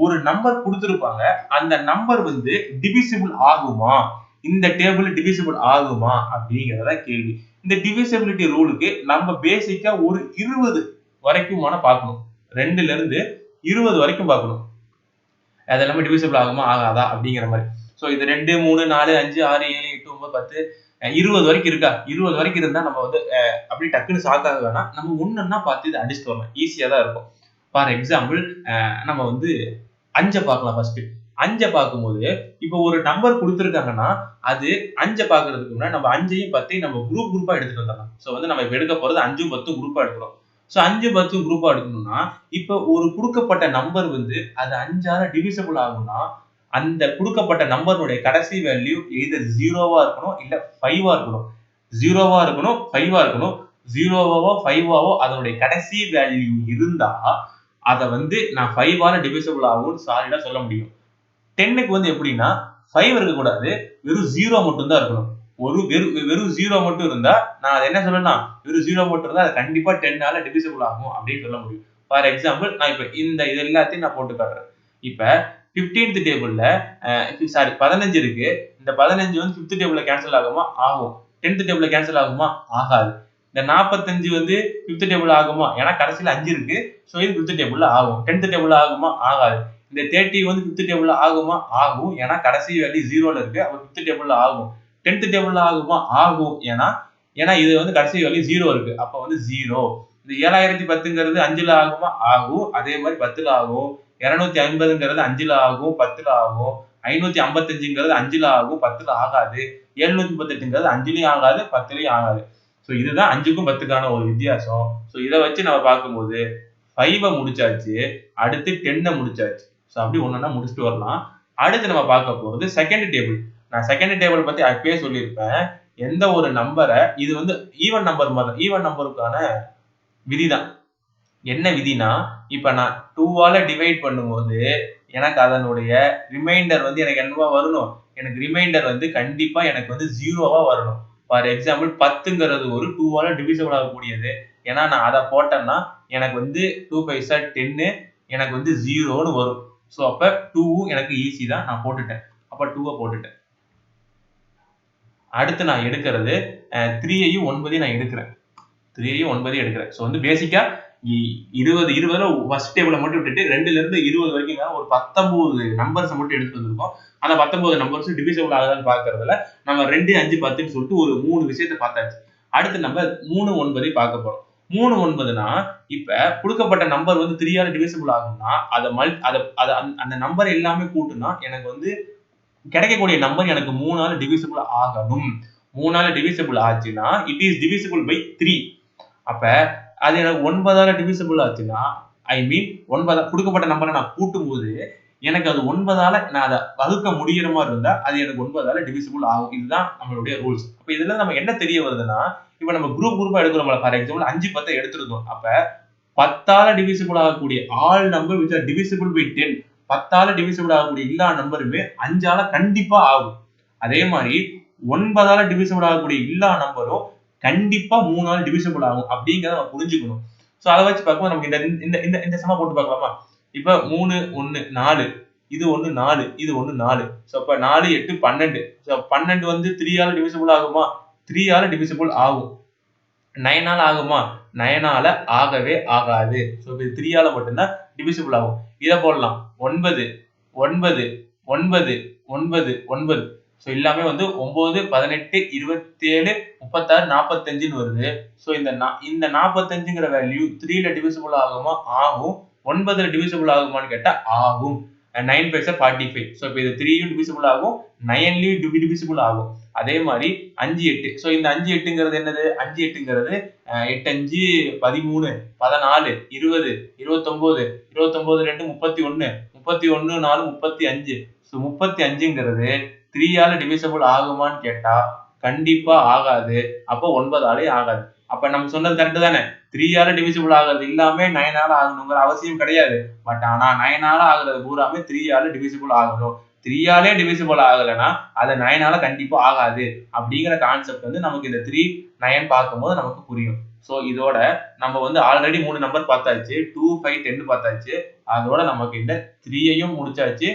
ஒரு நம்பர் கொடுத்திருப்பாங்க. அந்த நம்பர் வந்து டிவிசிபிள் ஆகுமா, இந்த டேபிள் டிவிசிபிள் ஆகுமா அப்படிங்கறத கேள்வி. இந்த டிவிசிபிலிட்டி ரூலுக்கு நம்ம பேசிக்கா ஒரு 20 வரைக்குமான பார்க்கணும். 2ல இருந்து 20 வரைக்கும் பார்க்கணும். அது எல்லாமே டிவிசிபிள் ஆகுமா ஆகாதா அப்படிங்கிற மாதிரி. சோ இது 2 3 4 5 6 7 8 9 10 20 வரைக்கும் இருக்கா? 20 வரைக்கும் இருந்தா நம்ம வந்து அப்படி டக்குன்னு ஷாக் ஆக வேணாம். நம்ம ஒன்னொன்னா பார்த்து இதை அடிச்சுட்டு வரலாம். ஈஸியா தான் இருக்கும். ஃபார் எக்ஸாம்பிள் நம்ம வந்து 5 பார்க்கலாம். ஃபர்ஸ்ட் 5 பார்க்கும்போது இப்போ ஒரு நம்பர் கொடுத்துருக்காங்கன்னா அது 5 பார்க்கறதுக்கு முன்னாடி நம்ம 5ஐயும் 10ஐயும் நம்ம குரூப்பா எடுத்துட்டு வந்துடலாம். சோ வந்து நம்ம இப்ப எடுக்க போறது 5 10 குரூப்பா எடுக்கிறோம். சோ 5 10 குரூப்பா எடுக்கணும்னா இப்போ ஒரு கொடுக்கப்பட்ட நம்பர் வந்து அது 5ஆல டிவிசிபிள் ஆகும்னா அந்த கொடுக்கப்பட்ட நம்பருடைய கடைசி வேல்யூ எய்தர் 0வா இருக்கணும் இல்ல 5வா இருக்கணும். 0வா இருக்கணும் 5வா இருக்கணும். 0வாவோ 5வாவோ அதனுடைய கடைசி வேல்யூ இருந்தா அத வந்து நான் 5ஆல டிவிசிபிள் ஆகும்னு சாலிடா சொல்ல முடியும். 10க்கு வந்து எப்படின்னா 5 இருக்கக்கூடாது, வெறும் 0 மட்டும் தான் இருக்கணும். வெறும் 0 மட்டும் இருந்தா நான் அதை என்ன சொல்லலாம், வெறும் 0 மட்டும் இருந்தா அது கண்டிப்பா 10ஆல டிவிசிபிள் ஆகும் அப்படின்னு சொல்ல முடியும். ஃபார் எக்ஸாம்பிள் நான் இப்ப இது எல்லாத்தையும் நான் போட்டு காட்டுறேன். இப்ப 15th டேபிள்ல 15 இருக்கு. இந்த 15 வந்து 5th டேபிள்ல கேன்சல் ஆகுமா? ஆகும். 10th டேபிள்ல கேன்சல் ஆகுமா? ஆகாது. இந்த 45 வந்து 5th டேபிள் ஆகுமா? ஏன்னா கடைசியில 5 இருக்கு. சோ இது 5th டேபிள்ல ஆகும். 10th டேபிள்ல ஆகுமா? ஆகாது. இந்த 30 வந்து 5th டேபிள்ல ஆகுமா? ஆகும். ஏன்னா கடைசி வேல்யூ 0ல இருக்கு. அப்ப 5th டேபிள்ல ஆகும். 10th டேபிள்ல ஆகுமா? ஆகும். ஏன்னா இது வந்து கடைசி வேல்யூ 0 இருக்கு. அப்ப வந்து 0. இந்த 7010ங்கிறது 5ல ஆகுமா? ஆகும். அதே மாதிரி 10ல ஆகும். 250ங்கிறது 5ல ஆகும், 10ல ஆகும். 555ங்கிறது 5ல ஆகும், 10ல ஆகாது. 738ங்கிறது 5லயும் ஆகாது, 10லயும் ஆகாது. சோ இதுதான் 5க்கும் 10க்கான ஒரு வித்தியாசம். சோ இத வச்சு நம்ம பார்க்கும்போது 5 முடிச்சாச்சு, அடுத்து 10 முடிச்சாச்சு. சோ அப்படி ஒண்ணா முடிச்சுட்டு வரலாம். அடுத்து நம்ம பார்க்க போறது செகண்ட் டேபிள். நான் செகண்ட் டேபிள் பத்தி அப்பவே சொல்லியிருப்பேன். எந்த ஒரு நம்பரை இது வந்து ஈவன் நம்பர் மாதிரி ஈவன் நம்பருக்கான விதிதான். என்ன விதினா, இப்ப நான் 2ஆல டிவைட் பண்ணும்போது எனக்கு அதனுடைய ரிமைண்டர் வந்து எனக்கு என்னவா வரணும்? எனக்கு ரிமைண்டர் வந்து கண்டிப்பா எனக்கு வந்து 0வா வரணும். ஃபார் எக்ஸாம்பிள் 10ங்கிறது ஒரு 2ஆல டிவிசிபிள் ஆகக்கூடியது. ஏன்னா நான் அதை போட்டேன்னா எனக்கு வந்து 2 5 10 எனக்கு வந்து 0ன்னு வரும். சோ அப்ப 2 எனக்கு ஈஸி தான், நான் போட்டுட்டேன். அப்ப 2 போட்டுட்டேன். அடுத்து நான் எடுக்கிறது 3ஐயும் 9ஐயும் நான் எடுக்கிறேன். 3ஐயும் 9ஐயும் எடுக்கிறேன். சோ வந்து பேசிக்கா 20ல ஃபர்ஸ்ட் டேபிள மட்டும் விட்டுட்டு 2ல இருந்து 20 வரைக்கும் ஒரு 19 நம்பர்ஸ் மட்டும் எடுத்து வந்திருக்கோம். அந்த 19 நம்பர்ஸ் டிவிசிபிள் ஆகுதான்னு பாக்குறதுல நம்ம 2 5 10ன்னு சொல்லிட்டு ஒரு 3 விஷயத்தை பார்த்தாச்சு. அடுத்து நம்ம 3 9ஐ பார்க்க போறோம். 3 9னா இப்ப கொடுக்கப்பட்ட நம்பர் வந்து 3ஆல டிவிசிபிள் ஆகும்னா அந்த நம்பர் எல்லாமே கூட்டுனா எனக்கு வந்து கிடைக்கக்கூடிய நம்பர் எனக்கு 3ஆல டிவிசிபிள் ஆகணும். 3ஆல டிவிசிபிள் ஆச்சுன்னா இட் இஸ் டிவிசிபிள் பை 3. அப்ப அது எனக்கு 9ஆல டிவிசிபிள் ஆச்சுன்னா ஐ மீன் 9 கொடுக்கப்பட்ட நம்பரை நான் கூட்டும் போது எனக்கு அது 9ஆல நான் அதை வகுக்க முடியற மாதிரி இருந்தா அது எனக்கு 9ஆல டிவிசிபிள் ஆகும். இதுதான் நம்மளுடைய ரூல்ஸ். அப்ப இதுல நம்ம என்ன தெரிய வருதுன்னா, இப்ப நம்ம குரூப்பா எடுக்கிறோம்ல, ஃபார் எக்ஸாம்பிள் 5 10 எடுத்துருக்கோம். அப்ப 10ஆல டிவிசிபிள் ஆகக்கூடிய all number which are divisible by 10, 10ஆல டிவிசிபிள் ஆகக்கூடிய எல்லா நம்பருமே 5ஆல கண்டிப்பா ஆகும். அதே மாதிரி 9ஆல டிவிசிபிள் ஆகக்கூடிய எல்லா நம்பரும் கண்டிப்பா 3ஆல டிவிசிபிள் ஆகும் அப்படிங்கறத நம்ம புரிஞ்சுக்கணும். சோ அதை வச்சு பார்க்கும்போது நமக்கு இந்த சம போட்டு பார்க்கலாமா? இப்ப 3 1 4 இது 1 4 இது 1 4. சோ அப்ப 4 8 12. சோ 12 வந்து 3ஆல டிவிசிபிள் ஆகுமா? 3ஆல டிவிசிபிள் ஆகும். 9ஆல ஆகுமா? 9ஆல ஆகவே ஆகாது. சோ இது 3ஆல மட்டும்தான் டிவிசிபிள் ஆகும். இத போடலாம் 9 9 9 9 9. சோ எல்லாமே வந்து 9 18 27 36 45ன்னு வருது. சோ இந்த 45ங்கிற வேல்யூ 3ல டிவிசிபிள் ஆகுமா? ஆகும். 9ல டிவிசிபிள் ஆகுமான்னு கேட்டா ஆகும். 9 5 45. சோ இப்ப இது 3யும் டிவிசிபிள் ஆகும், 9லயும் டிவிசிபிள் ஆகும். அதே மாதிரி 5 8. சோ இந்த 5 8ங்கிறது என்னது? 5 8ங்கிறது 8 5 13 14 20 29 29 2 31 31 4 35. சோ 35ங்கிறது 3ஆல டிவிசிபிள் ஆகுமான்னு கேட்டா கண்டிப்பா ஆகாது. அப்ப 9ஆலே ஆகாது. அப்ப நம்ம சொன்னது கரெக்ட் தானே? 3ஆல டிவிசிபிள் ஆகிறது எல்லாமே 9ஆல ஆகணுங்கிற அவசியம் கிடையாது. பட் ஆனா 9ஆல ஆகுறது பூராமே 3ஆல டிவிசிபிள் ஆகணும். 3ஆலே டிவிசிபிள் ஆகலைன்னா அது 9ஆல கண்டிப்பா ஆகாது அப்படிங்கிற கான்செப்ட் வந்து நமக்கு இந்த 3 9 பார்க்கும்போது நமக்கு புரியும். சோ இதோட நம்ம வந்து ஆல்ரெடி 3 நம்பர் பார்த்தாச்சு. 2 5 10 பார்த்தாச்சு. அதோட நமக்கு இந்த 3ஐயும் முடிச்சாச்சு,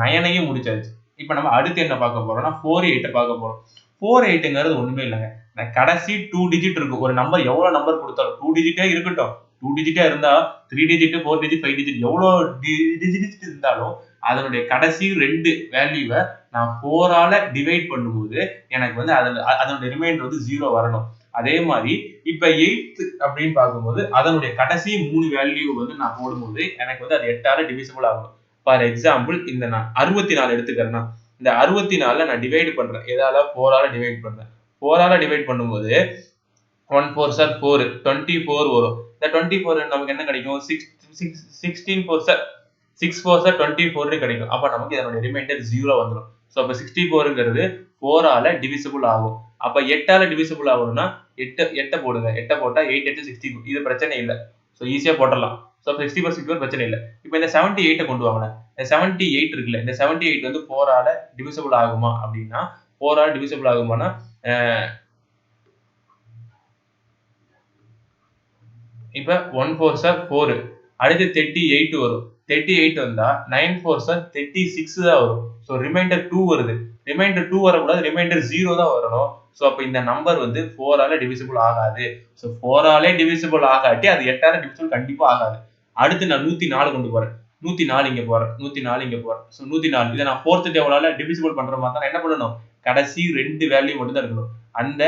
9ஐயும் முடிச்சாச்சு. இப்ப நம்ம அடுத்து என்ன பார்க்க போறோம்னா 4 8 பார்க்க போறோம். 4 8ங்கிறது ஒண்ணுமே இல்லைங்க. கடைசி 2 டிஜிட் இருக்கு. ஒரு நம்பர் எவ்வளவு நம்பர் கொடுத்தாலும் 2 டிஜிட்டே இருக்கட்டும். 2 டிஜிட்டா இருந்தா 3 டிஜிட் 4 டிஜிட் 5 டிஜிட் எவ்வளவு டிஜிட் இருந்தாலும் அதனுடைய கடைசி 2 வேல்யூவை நான் 4ஆல டிவைட் பண்ணும்போது எனக்கு வந்து அதனுடைய ரிமைண்டர் வந்து 0 வரணும். அதே மாதிரி இப்ப 8 அப்படின்னு பார்க்கும்போது அதனுடைய கடைசி 3 வேல்யூ வந்து நான் போடும்போது எனக்கு வந்து அது 8ஆல டிவிசிபிள் ஆகணும். ஃபார் எக்ஸாம்பிள் இந்த நான் 64 எடுத்துக்கிறேன்னா இந்த 64ல நான் டிவைட் பண்றேன். எதால? 4ஆல டிவைட் பண்றேன். 4ஆல டிவைட் பண்ணும்போது 1 4 4 24 வரும். இந்த 24 நமக்கு என்ன கிடைக்கும்? 16 4 6 4 24 கிடைக்கும். அப்ப நமக்கு இதனுடைய ரிமைண்டர் 0 வந்துடும். சோ அப்ப 64ங்கிறது 4ஆல டிவிசிபிள் ஆகும். அப்ப 8ஆல டிவிசிபிள் ஆகணும்னா 8 போடுங்க. 8 போட்டா 8 8 62. இது பிரச்சனை இல்ல. சோ ஈஸியா போடலாம். ஸோ 60/64 பிரச்சனை இல்லை. இப்போ இந்த 78 கொண்டு வாங்க. இந்த 78 இருக்குல்ல, இந்த 78 வந்து 4 ஆல டிவிசிபிள் ஆகுமா அப்படின்னா 4 ஆல டிவிசிபிள் ஆகுமானா இப்ப 1 4s are 4 அடுத்து 38 வரும். 38 வந்தா 9 4s are 36 தான் வரும். ஸோ ரிமைண்டர் 2 வருது. ரிமைண்டர் 2 வரக்கூடாது, ரிமைண்டர் 0 தான் வரணும். ஸோ அப்ப இந்த நம்பர் வந்து 4 ஆல டிவிசிபிள் ஆகாது. ஸோ 4 ஆலே டிவிசிபிள் ஆகாட்டி அது 8 ஆல டிவிசிபிள் கண்டிப்பா ஆகாது. அடுத்து நான் 104 கொண்டு போறேன். 104 இங்க போறேன். 104 இங்க போறேன். ஸோ 104 இதை நான் 4th டேபிளால டிவிசிபிள் பண்ற மாதிரி தான் என்ன பண்ணணும்? கடைசி 2 வேல்யூ மட்டும் தான் எடுக்கணும். அந்த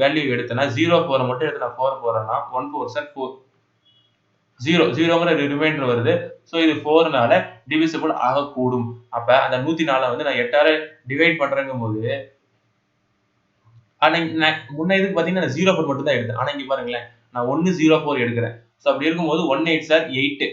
வேல்யூ எடுத்தனா 04 மட்டும் எடுத்து நான் 4 போறேன்னா 1 4s are 4 0ங்கிற ரிமைண்டர் வருது. ஸோ இது 4னால டிவிசிபிள் ஆகக்கூடும். அப்ப அந்த 104 வந்து நான் 8ஆல டிவைட் பண்றேங்கும் போது முன்ன இதுக்கு பாத்தீங்கன்னா 04 மட்டும் தான் எடுத்தேன். ஆனா இங்க பாருங்களேன், நான் 104 எடுக்கிறேன். ஸோ அப்படி இருக்கும்போது 1 8s are 8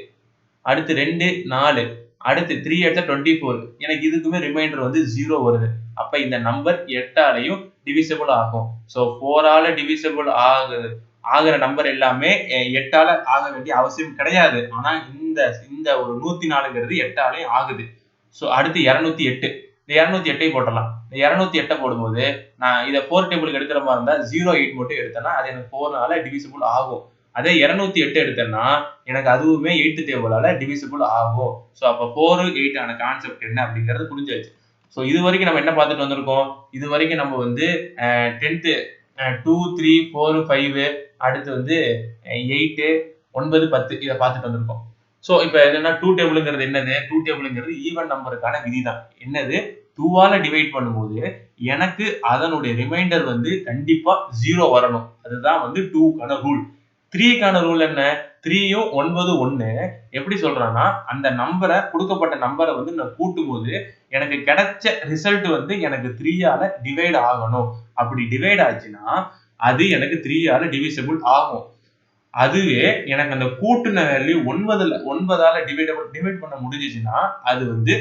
அடுத்து 2 4 அடுத்து 3 8s are 24 எனக்கு இதுக்குமே ரிமைண்டர் வந்து 0 வருது. அப்ப இந்த நம்பர் 8ஆலையும் டிவிசிபிள் ஆகும். ஸோ 4 ஆல டிவிசிபிள் ஆகிற நம்பர் எல்லாமே 8ஆல ஆக வேண்டிய அவசியம் கிடையாது. ஆனா இந்த ஒரு 104ங்கிறது 8ஆலையும் ஆகுது. ஸோ அடுத்து 208 இந்த 208 போட்டலாம். இந்த 208 போடும்போது நான் இதை 4 டேபிளுக்கு எடுக்கிற மாதிரி இருந்தா 08 மட்டும் எடுத்தேன்னா அது எனக்கு 4ஆல டிவிசிபிள் ஆகும். அதே 208 எடுத்தேன்னா எனக்கு அதுவுமே 8th டேபிளால டிவிசிபிள் ஆகும். ஸோ அப்ப 4 8 ஆன கான்செப்ட் என்ன அப்படிங்கிறது புரிஞ்சாச்சு. ஸோ இது வரைக்கும் நம்ம என்ன பார்த்துட்டு வந்திருக்கோம்? இது வரைக்கும் நம்ம வந்து 10th 2 3 4 5 அடுத்து வந்து 8 9 10 இதை பார்த்துட்டு வந்திருக்கோம். ஸோ இப்போ என்னன்னா 2 டேபிள்ங்கிறது என்னது? 2 டேபிள்ங்கிறது ஈவன் நம்பருக்கான விதி தான். என்னது? 2ஆல டிவைட் பண்ணும்போது எனக்கு அதனுடைய ரிமைண்டர் வந்து கண்டிப்பா 0 வரணும். அதுதான் வந்து 2க்கான ரூல். 3க்கான ரூல் என்ன? 3யும் 9 1 எப்படி சொல்றான்னா அந்த நம்பரை கொடுக்கப்பட்ட நம்பரை வந்து நான் கூட்டும் போது எனக்கு கிடைச்ச ரிசல்ட் வந்து எனக்கு 3ஆல டிவைட் ஆகணும். அப்படி டிவைட் ஆச்சுன்னா அது எனக்கு 3ஆல டிவிசிபிள் ஆகும். அதுவே எனக்கு அந்த கூட்டுன வேல்யூ 9ஆல டிவைட் பண்ண முடிஞ்சிச்சுன்னா அது வந்து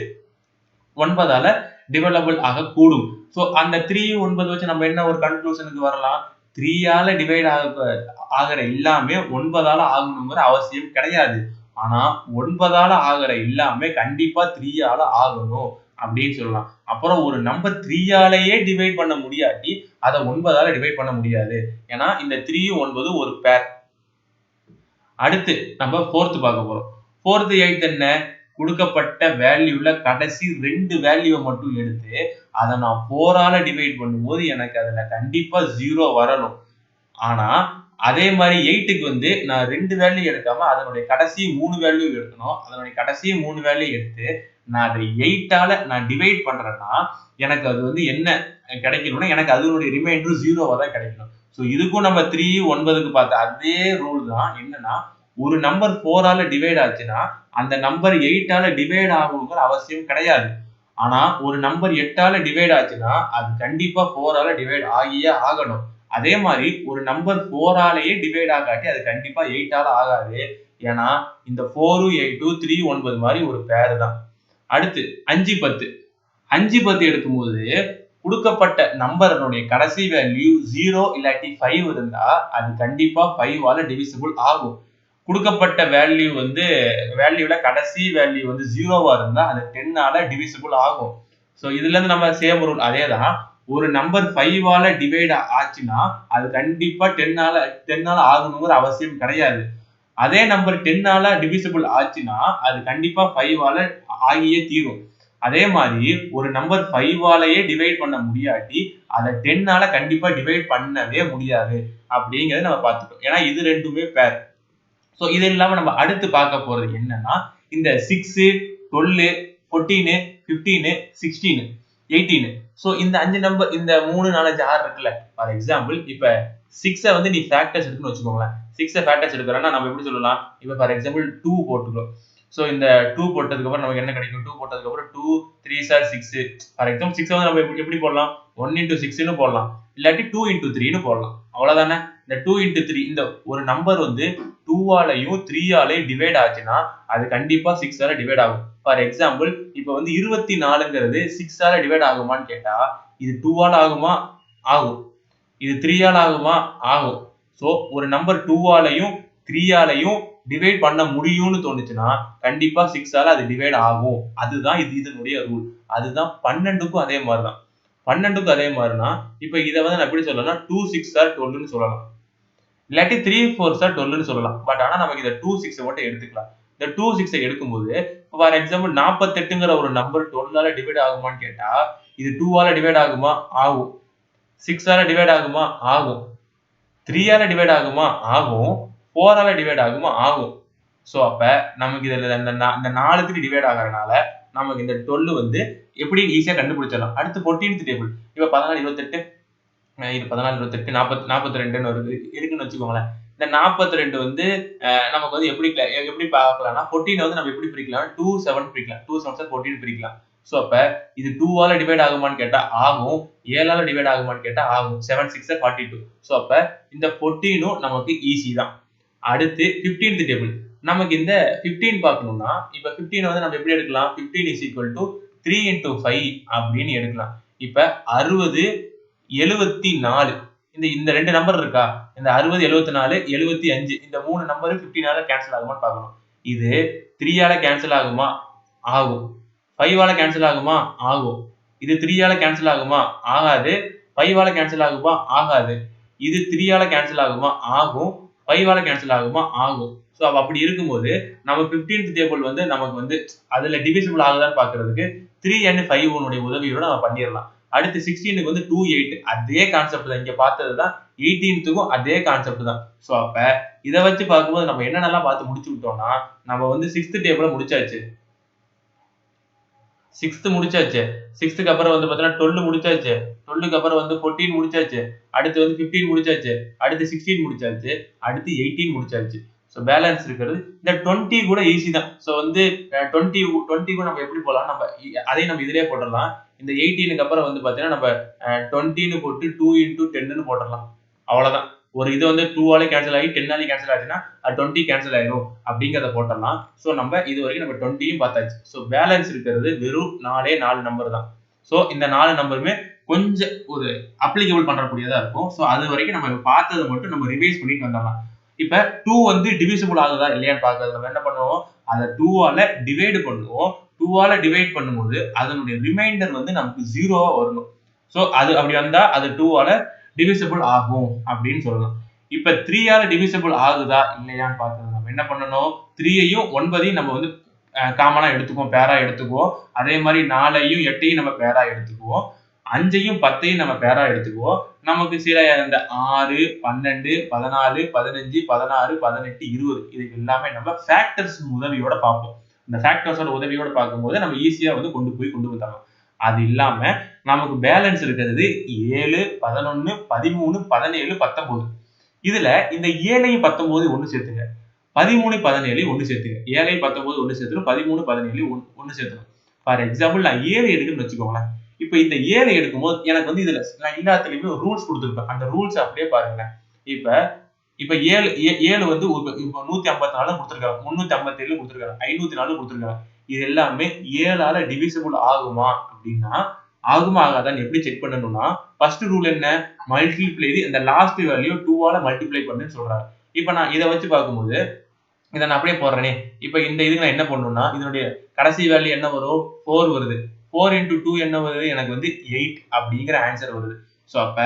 9ஆல டிவைடபிள் ஆக கூடும். சோ அந்த 3 9 வச்சு நம்ம என்ன ஒரு கன்க்ளூஷனுக்கு வரலாம்? 3ஆல டிவைட் ஆகிற எல்லாமே 9ஆல ஆகணுங்கிற அவசியம் கிடையாது. ஆனா 9ஆல ஆகிற எல்லாமே கண்டிப்பா 3ஆல ஆகணும் அப்படின்னு சொல்லலாம். அப்புறம் ஒரு நம்பர் 3ஆலேயே டிவைட் பண்ண முடியாட்டி அதை 9ஆல டிவைட் பண்ண முடியாது. ஏன்னா இந்த 3யும் 9 ஒரு பேர். அடுத்து நம்ம 4th பார்க்க போறோம். 4th 8th என்ன? கொடுக்கப்பட்ட வேல்யூல கடைசி 2 வேல்யூவை மட்டும் எடுத்து அதை நான் 4ஆல டிவைட் பண்ணும்போது எனக்கு அதுல கண்டிப்பா 0 வரணும். ஆனா அதே மாதிரி 8க்கு வந்து நான் 2 வேல்யூ எடுக்காம அதனுடைய கடைசி 3 வேல்யூ எடுக்கணும். அதனுடைய கடைசி 3 வேல்யூ எடுத்து நான் அதை 8ஆல நான் டிவைட் பண்றேன்னா எனக்கு அது வந்து என்ன கிடைக்கணும்னா எனக்கு அதனுடைய ரிமைண்டர் 0வா தான் கிடைக்கணும். ஸோ இதுக்கும் நம்ம 3 9க்கு பார்த்த அதே ரூல் தான். என்னன்னா ஒரு நம்பர் 4ஆல டிவைட் ஆச்சுன்னா அந்த நம்பர் 8ஆல டிவைட் ஆகணுங்கிற அவசியம் கிடையாது. ஆனா ஒரு நம்பர் 8ஆல டிவைட் ஆச்சுன்னா அது கண்டிப்பா 4ஆல டிவைட் ஆகியே ஆகணும். அதே மாதிரி ஒரு நம்பர் 4ஆலேயே டிவைட் ஆகாட்டி அது கண்டிப்பா 8ஆல ஆகாது. ஏன்னா இந்த 4 8 3 9 மாதிரி ஒரு பேர் தான். அடுத்து 5 10 5 10 எடுக்கும்போது கொடுக்கப்பட்ட நம்பருடைய கடைசி வேல்யூ 0 இல்லாட்டி 5 இருந்தா அது கண்டிப்பா 5ஆல டிவிசிபிள் ஆகும். கொடுக்கப்பட்ட வேல்யூ வந்து வேல்யூல கடைசி வேல்யூ வந்து 0வா இருந்தா அது 10ஆல டிவிசிபிள் ஆகும். சோ இதுல இருந்து நம்ம சேம் ரூல் அதேதான். ஒரு நம்பர் 5ஆல டிவைட் ஆச்சுன்னா அது கண்டிப்பா 10ஆல ஆகணுங்கிற அவசியம் கிடையாது. அதே நம்பர் 10ஆல டிவிசிபிள் ஆச்சுன்னா அது கண்டிப்பா 5ஆல ஆகியே தீரும். அதே மாதிரி ஒரு நம்பர் 5ஆலேயே டிவைட் பண்ண முடியாட்டி அதை 10ஆல கண்டிப்பா டிவைட் பண்ணவே முடியாது அப்படிங்கறத நம்ம பார்த்துட்டோம். ஏன்னா இது ரெண்டுமே பேர். சோ இது இல்லாம நம்ம அடுத்து பார்க்க போறது என்னன்னா இந்த 6 12 14 15 16 18 சோ இந்த 5 நம்பர் இந்த 3 4 6 இருக்குல்ல. ஃபார் எக்ஸாம்பிள் இப்ப 6 வந்து நீ ஃபேக்டர்ஸ் எடுக்கணும்னு வச்சுக்கோங்களேன். 6 ஃபேக்டர்ஸ் எடுக்கறேன்னா நம்ம எப்படி சொல்லலாம்? இப்ப ஃபார் எக்ஸாம்பிள் 2 போட்டுக்கிறோம். சோ இந்த 2 போட்டதுக்கு அப்புறம் நமக்கு என்ன கிடைக்கும்? 2 போட்டதுக்கு அப்புறம் 2 3s are 6. ஃபார் எக்ஸாம்பிள் 6 வந்து நம்ம எப்படி போடலாம்? 1 into 6 ன்னு போடலாம். இல்லாட்டி 2 into 3 ன்னு போடலாம். அவ்வளவுதானே? இந்த 2 into 3 இந்த ஒரு நம்பர் வந்து 2ஆலையும் 3ஆலையும் டிவைட் ஆச்சுன்னா அது கண்டிப்பா 6ஆல டிவைட் ஆகும். ஃபார் எக்ஸாம்பிள் இப்ப வந்து 24ங்கிறது 6ஆல டிவைட் ஆகுமான்னு கேட்டா இது 2ஆல ஆகுமா? ஆகும். இது 3ஆல ஆகுமா? ஆகும். சோ ஒரு நம்பர் 2ஆலையும் 3ஆலையும் டிவைட் பண்ண முடியும்னு தோணுச்சுன்னா கண்டிப்பா 6ஆல அது டிவைட் ஆகும். அதுதான் இதனுடைய ரூல். அதுதான் 12க்கும் அதே மாதிரிதான். 12க்கும் அதே மாதிரினா இப்ப இதை வந்து நான் எப்படி சொல்லலாம், 2 6 ஆர் 12ன்னு சொல்லலாம். இல்லாட்டி 3 4 ஆர் 12ன்னு சொல்லலாம். பட் ஆனா நமக்கு இந்த 2 6 மட்டும் எடுத்துக்கலாம். இந்த 2 6 எடுக்கும்போது ஃபார் எக்ஸாம்பிள் 48ங்கிற ஒரு நம்பர் 12ஆல டிவைட் ஆகுமான்னு கேட்டா இது 2ஆல டிவைட் ஆகுமா? ஆகும். 6ஆல டிவைட் ஆகுமா? ஆகும். 3ஆல டிவைட் ஆகுமா? ஆகும். 4ஆல டிவைட் ஆகுமா? ஆகும். சோ அப்ப நமக்கு இதுல இந்த 4க்கு டிவைட் ஆகறனால நமக்கு இந்த 12 வந்து எப்படி ஈஸியா கண்டுபிடிச்சிடலாம். அடுத்து 14th டேபிள். இப்ப 14 28 இது 14 28 40 42ன்னு வருது இருக்குன்னு வச்சுக்கோங்களேன். இந்த 42 வந்து நமக்கு வந்து எப்படி பார்க்கலாம்னா 14 வந்து நம்ம எப்படி பிரிக்கலாம்? 2 7 பிரிக்கலாம். 2 7 14 பிரிக்கலாம். சோ அப்ப இது 2ஆல டிவைட் ஆகுமான்னு கேட்டா ஆகும். 7ஆல டிவைட் ஆகுமான்னு கேட்டா ஆகும். 7 6 42. சோ அப்ப இந்த 14ம் நமக்கு ஈஸி தான். அடுத்து 15th டேபிள். நமக்கு இந்த 15 பார்க்கணும்னா இப்ப 15 வந்து நம்ம எப்படி எடுக்கலாம்? 15 is equal to 3 into 5 அப்படின்னு எடுக்கலாம். இப்ப 60 74 இந்த ரெண்டு நம்பர் இருக்கா? இந்த 60 74 75 இந்த மூணு நம்பர் 15ஆல கேன்சல் ஆகுமான்னு பார்க்கணும். இது 3ஆல கேன்சல் ஆகுமா? ஆகும். 5ஆல கேன்சல் ஆகுமா? ஆகும். இது 3ஆல கேன்சல் ஆகுமா? ஆகாது. 5ஆல கேன்சல் ஆகுமா? ஆகாது. இது 3ஆல கேன்சல் ஆகுமா? ஆகும். 5ஆல கேன்சல் ஆகுமா? ஆகும். சோ அப்படி இருக்கும்போது நம்ம 15th டேபிள் வந்து நமக்கு வந்து அதுல டிவிசிபிள் ஆகுதான்னு பார்க்கிறதுக்கு 3 and 5 உடைய உதவியோட நம்ம பண்ணிடலாம். அடுத்து 16க்கு வந்து 2 8 அதே கான்செப்ட் தான். இங்க பார்த்ததுதான் 18க்கும் அதே கான்செப்ட் தான். சோ அப்ப இத வச்சு பார்க்கும்போது நம்ம என்னென்னலாம் பார்த்து முடிச்சு விட்டோம்னா நம்ம வந்து 6th டேபிள முடிச்சாச்சு. 6th முடிச்சாச்சு. 6க்கு அப்புறம் வந்து பார்த்தீங்கன்னா 12 முடிச்சாச்சு. 12க்கு அப்புறம் வந்து 14 முடிச்சாச்சு. அடுத்து வந்து 15 முடிச்சாச்சு. அடுத்து 16 முடிச்சாச்சு. அடுத்து 18 முடிச்சாச்சு. சோ பேலன்ஸ் இருக்கிறது இந்த 20 கூட ஈஸி தான். சோ வந்து 20 கூட நம்ம எப்படி போலாம்? நம்ம அதையும் நம்ம இதிலேயே போட்டுறலாம். இந்த 18க்கு அப்புறம் வந்து பார்த்தீங்கன்னா நம்ம 20ன்னு போட்டு 2 into 10ன்னு போட்டுறலாம். அவ்வளவுதான். ஒரு இது வந்து 2ஆல கேன்சல் ஆகி 10ஆல கேன்சல் ஆச்சுன்னா 20 கேன்சல் ஆயிடும் அப்படிங்கறத போட்டுறலாம். சோ நம்ம இது வரைக்கும் நம்ம 20யும் பார்த்தாச்சு. சோ பேலன்ஸ் இருக்கிறது வெறும் 4 நம்பர் தான். சோ இந்த 4 நம்பருமே கொஞ்சம் ஒரு அப்ளிகபிள் பண்ணக்கூடியதா இருக்கும். சோ அது வரைக்கும் நம்ம பார்த்ததை மட்டும் நம்ம ரிவைஸ் பண்ணிட்டு வந்துடலாம். இப்ப 2 வந்து டிவிசிபிள் ஆகுதா இல்லையான்னு பார்க்கறது நம்ம என்ன பண்ணுவோம்? அதை 2ஆல டிவைட் பண்ணுவோம். 2ஆல டிவைட் பண்ணும்போது அதனுடைய ரிமைண்டர் வந்து நமக்கு 0வா வரணும். சோ அது அப்படி வந்தா அது 2ஆல டிவிசிபிள் ஆகும் அப்படின்னு சொல்லலாம். இப்ப 3ஆல டிவிசிபிள் ஆகுதா இல்லையான்னு பார்க்கறது நம்ம என்ன பண்ணணும்? 3ஐயும் 9ஐயும் நம்ம வந்து காமனா எடுத்துக்குவோம், பேரா எடுத்துக்குவோம். அதே மாதிரி 4ஐயும் 8ஐயும் நம்ம பேரா எடுத்துக்குவோம். 5ஐயும் 10ஐயும் நம்ம பேரா எடுத்துக்குவோம். நமக்கு சில இந்த 6 12 14 15 16 18 20 இது எல்லாமே நம்ம ஃபேக்டர்ஸ் உதவியோட பார்ப்போம். இந்த ஃபேக்டர்ஸோட உதவியோட பார்க்கும்போது நம்ம ஈஸியா வந்து கொண்டு வந்துடலாம். அது இல்லாம நமக்கு பேலன்ஸ் இருக்கிறது 7 11 13 17 19. இதுல இந்த 7ஐயும் 19 ஒண்ணு சேர்த்துங்க. 13 17 ஒண்ணு சேர்த்துங்க. 7 19 ஒண்ணு சேர்த்துரும். 13 17 ஒண்ணு சேர்த்துரும். ஃபார் எக்ஸாம்பிள் நான் 7 எடுக்குன்னு வச்சுக்கோங்களேன். இப்ப இந்த 7 எடுக்கும்போது எனக்கு வந்து இதுல நான் எல்லாத்துலயுமே ஒரு ரூல்ஸ் கொடுத்திருப்பேன். அந்த ரூல்ஸ் அப்படியே பாருங்களேன். இப்ப 7 வந்து இப்ப 154 கொடுத்திருக்காங்க. 357 கொடுத்திருக்காங்க. 504 கொடுத்திருக்காங்க. இது எல்லாமே 7ஆல டிவிசிபிள் ஆகுமா அப்படின்னா ஆகுமா ஆகாதான்னு எப்படி செக் பண்ணணும்னா ஃபர்ஸ்ட் ரூல் என்ன? மல்டிப்ளை இந்த லாஸ்ட் வேல்யூ 2ஆல மல்டிப்ளை பண்ணுன்னு சொல்றாங்க. இப்ப நான் இதை வச்சு பார்க்கும்போது இதை நான் அப்படியே போடுறேனே. இப்ப இந்த இதுக்கு நான் என்ன பண்ணணும்னா இதனுடைய கடைசி வேல்யூ என்ன வரும்? 4 வருது. 4 into 2 என்ன வருது? எனக்கு வந்து 8 அப்படிங்கிற ஆன்சர் வருது. சோ அப்ப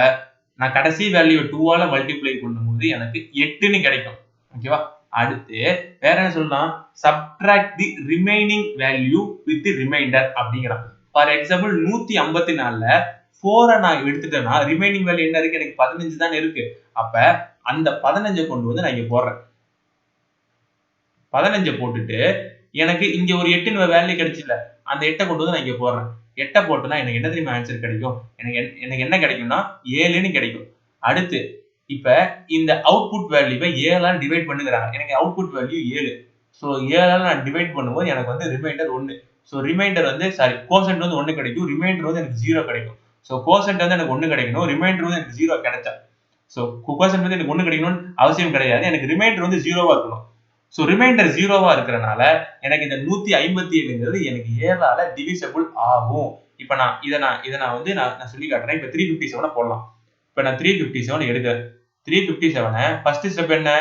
நான் கடைசி வேல்யூ 2ஆல மல்டிப்ளை பண்ணும்போது எனக்கு 8ன்னு கிடைக்கும். ஓகேவா? அடுத்து வேற என்ன சொல்லலாம்? Subtract the remaining value with the remainder அப்படிங்கிறான். ஃபார் எக்ஸாம்பிள் 154ல 4 நான் எடுத்துட்டேன்னா ரிமைனிங் வேல்யூ என்ன இருக்கு? எனக்கு 15 தானே இருக்கு. அப்ப அந்த 15 கொண்டு வந்து நான் இங்க போடுறேன். 15 போட்டுட்டு எனக்கு இங்க ஒரு 8 வேல்யூ கிடைச்சுல. அந்த 8 கொண்டு வந்து நான் இங்க போடுறேன். 8 போட்டனா எனக்கு என்ன தெரியுமா ஆன்சர் கிடைக்கும்? எனக்கு என்ன கிடைக்கும்னா 7ன்னு கிடைக்கும். அடுத்து இப்ப இந்த அவுட்புட் வேல்யூவை 7ஆல டிவைட் பண்ணுங்கறாங்க. எனக்கு அவுட்புட் வேல்யூ 7. சோ 7ஆல நான் டிவைட் பண்ணும்போது எனக்கு வந்து ரிமைண்டர் 1. சோ ரிமைண்டர் வந்து கோஷன்ட் வந்து 1 கிடைக்கும். ரிமைண்டர் வந்து எனக்கு 0 கிடைக்கும். சோ கோஷன்ட் வந்து எனக்கு 1 கிடைக்கணும். ரிமைண்டர் வந்து எனக்கு 0 கிடைச்சா. சோ கோஷன்ட் வந்து எனக்கு 1 கிடைக்கணும்னு அவசியம் கிடையாது. எனக்கு ரிமைண்டர் வந்து 0வா இருக்கணும். சோ ரிமைண்டர் 0வா இருக்கறனால எனக்கு இந்த 157ங்கிறது எனக்கு 7ஆல டிவிசிபிள் ஆகும். இப்ப இத நான் வந்து நான் சொல்லி காட்டுறேன். இப்ப 357 போடலாம். இப்ப நான் 357 எடுக்கிறேன். 357 ஃபர்ஸ்ட் ஸ்டெப் என்ன?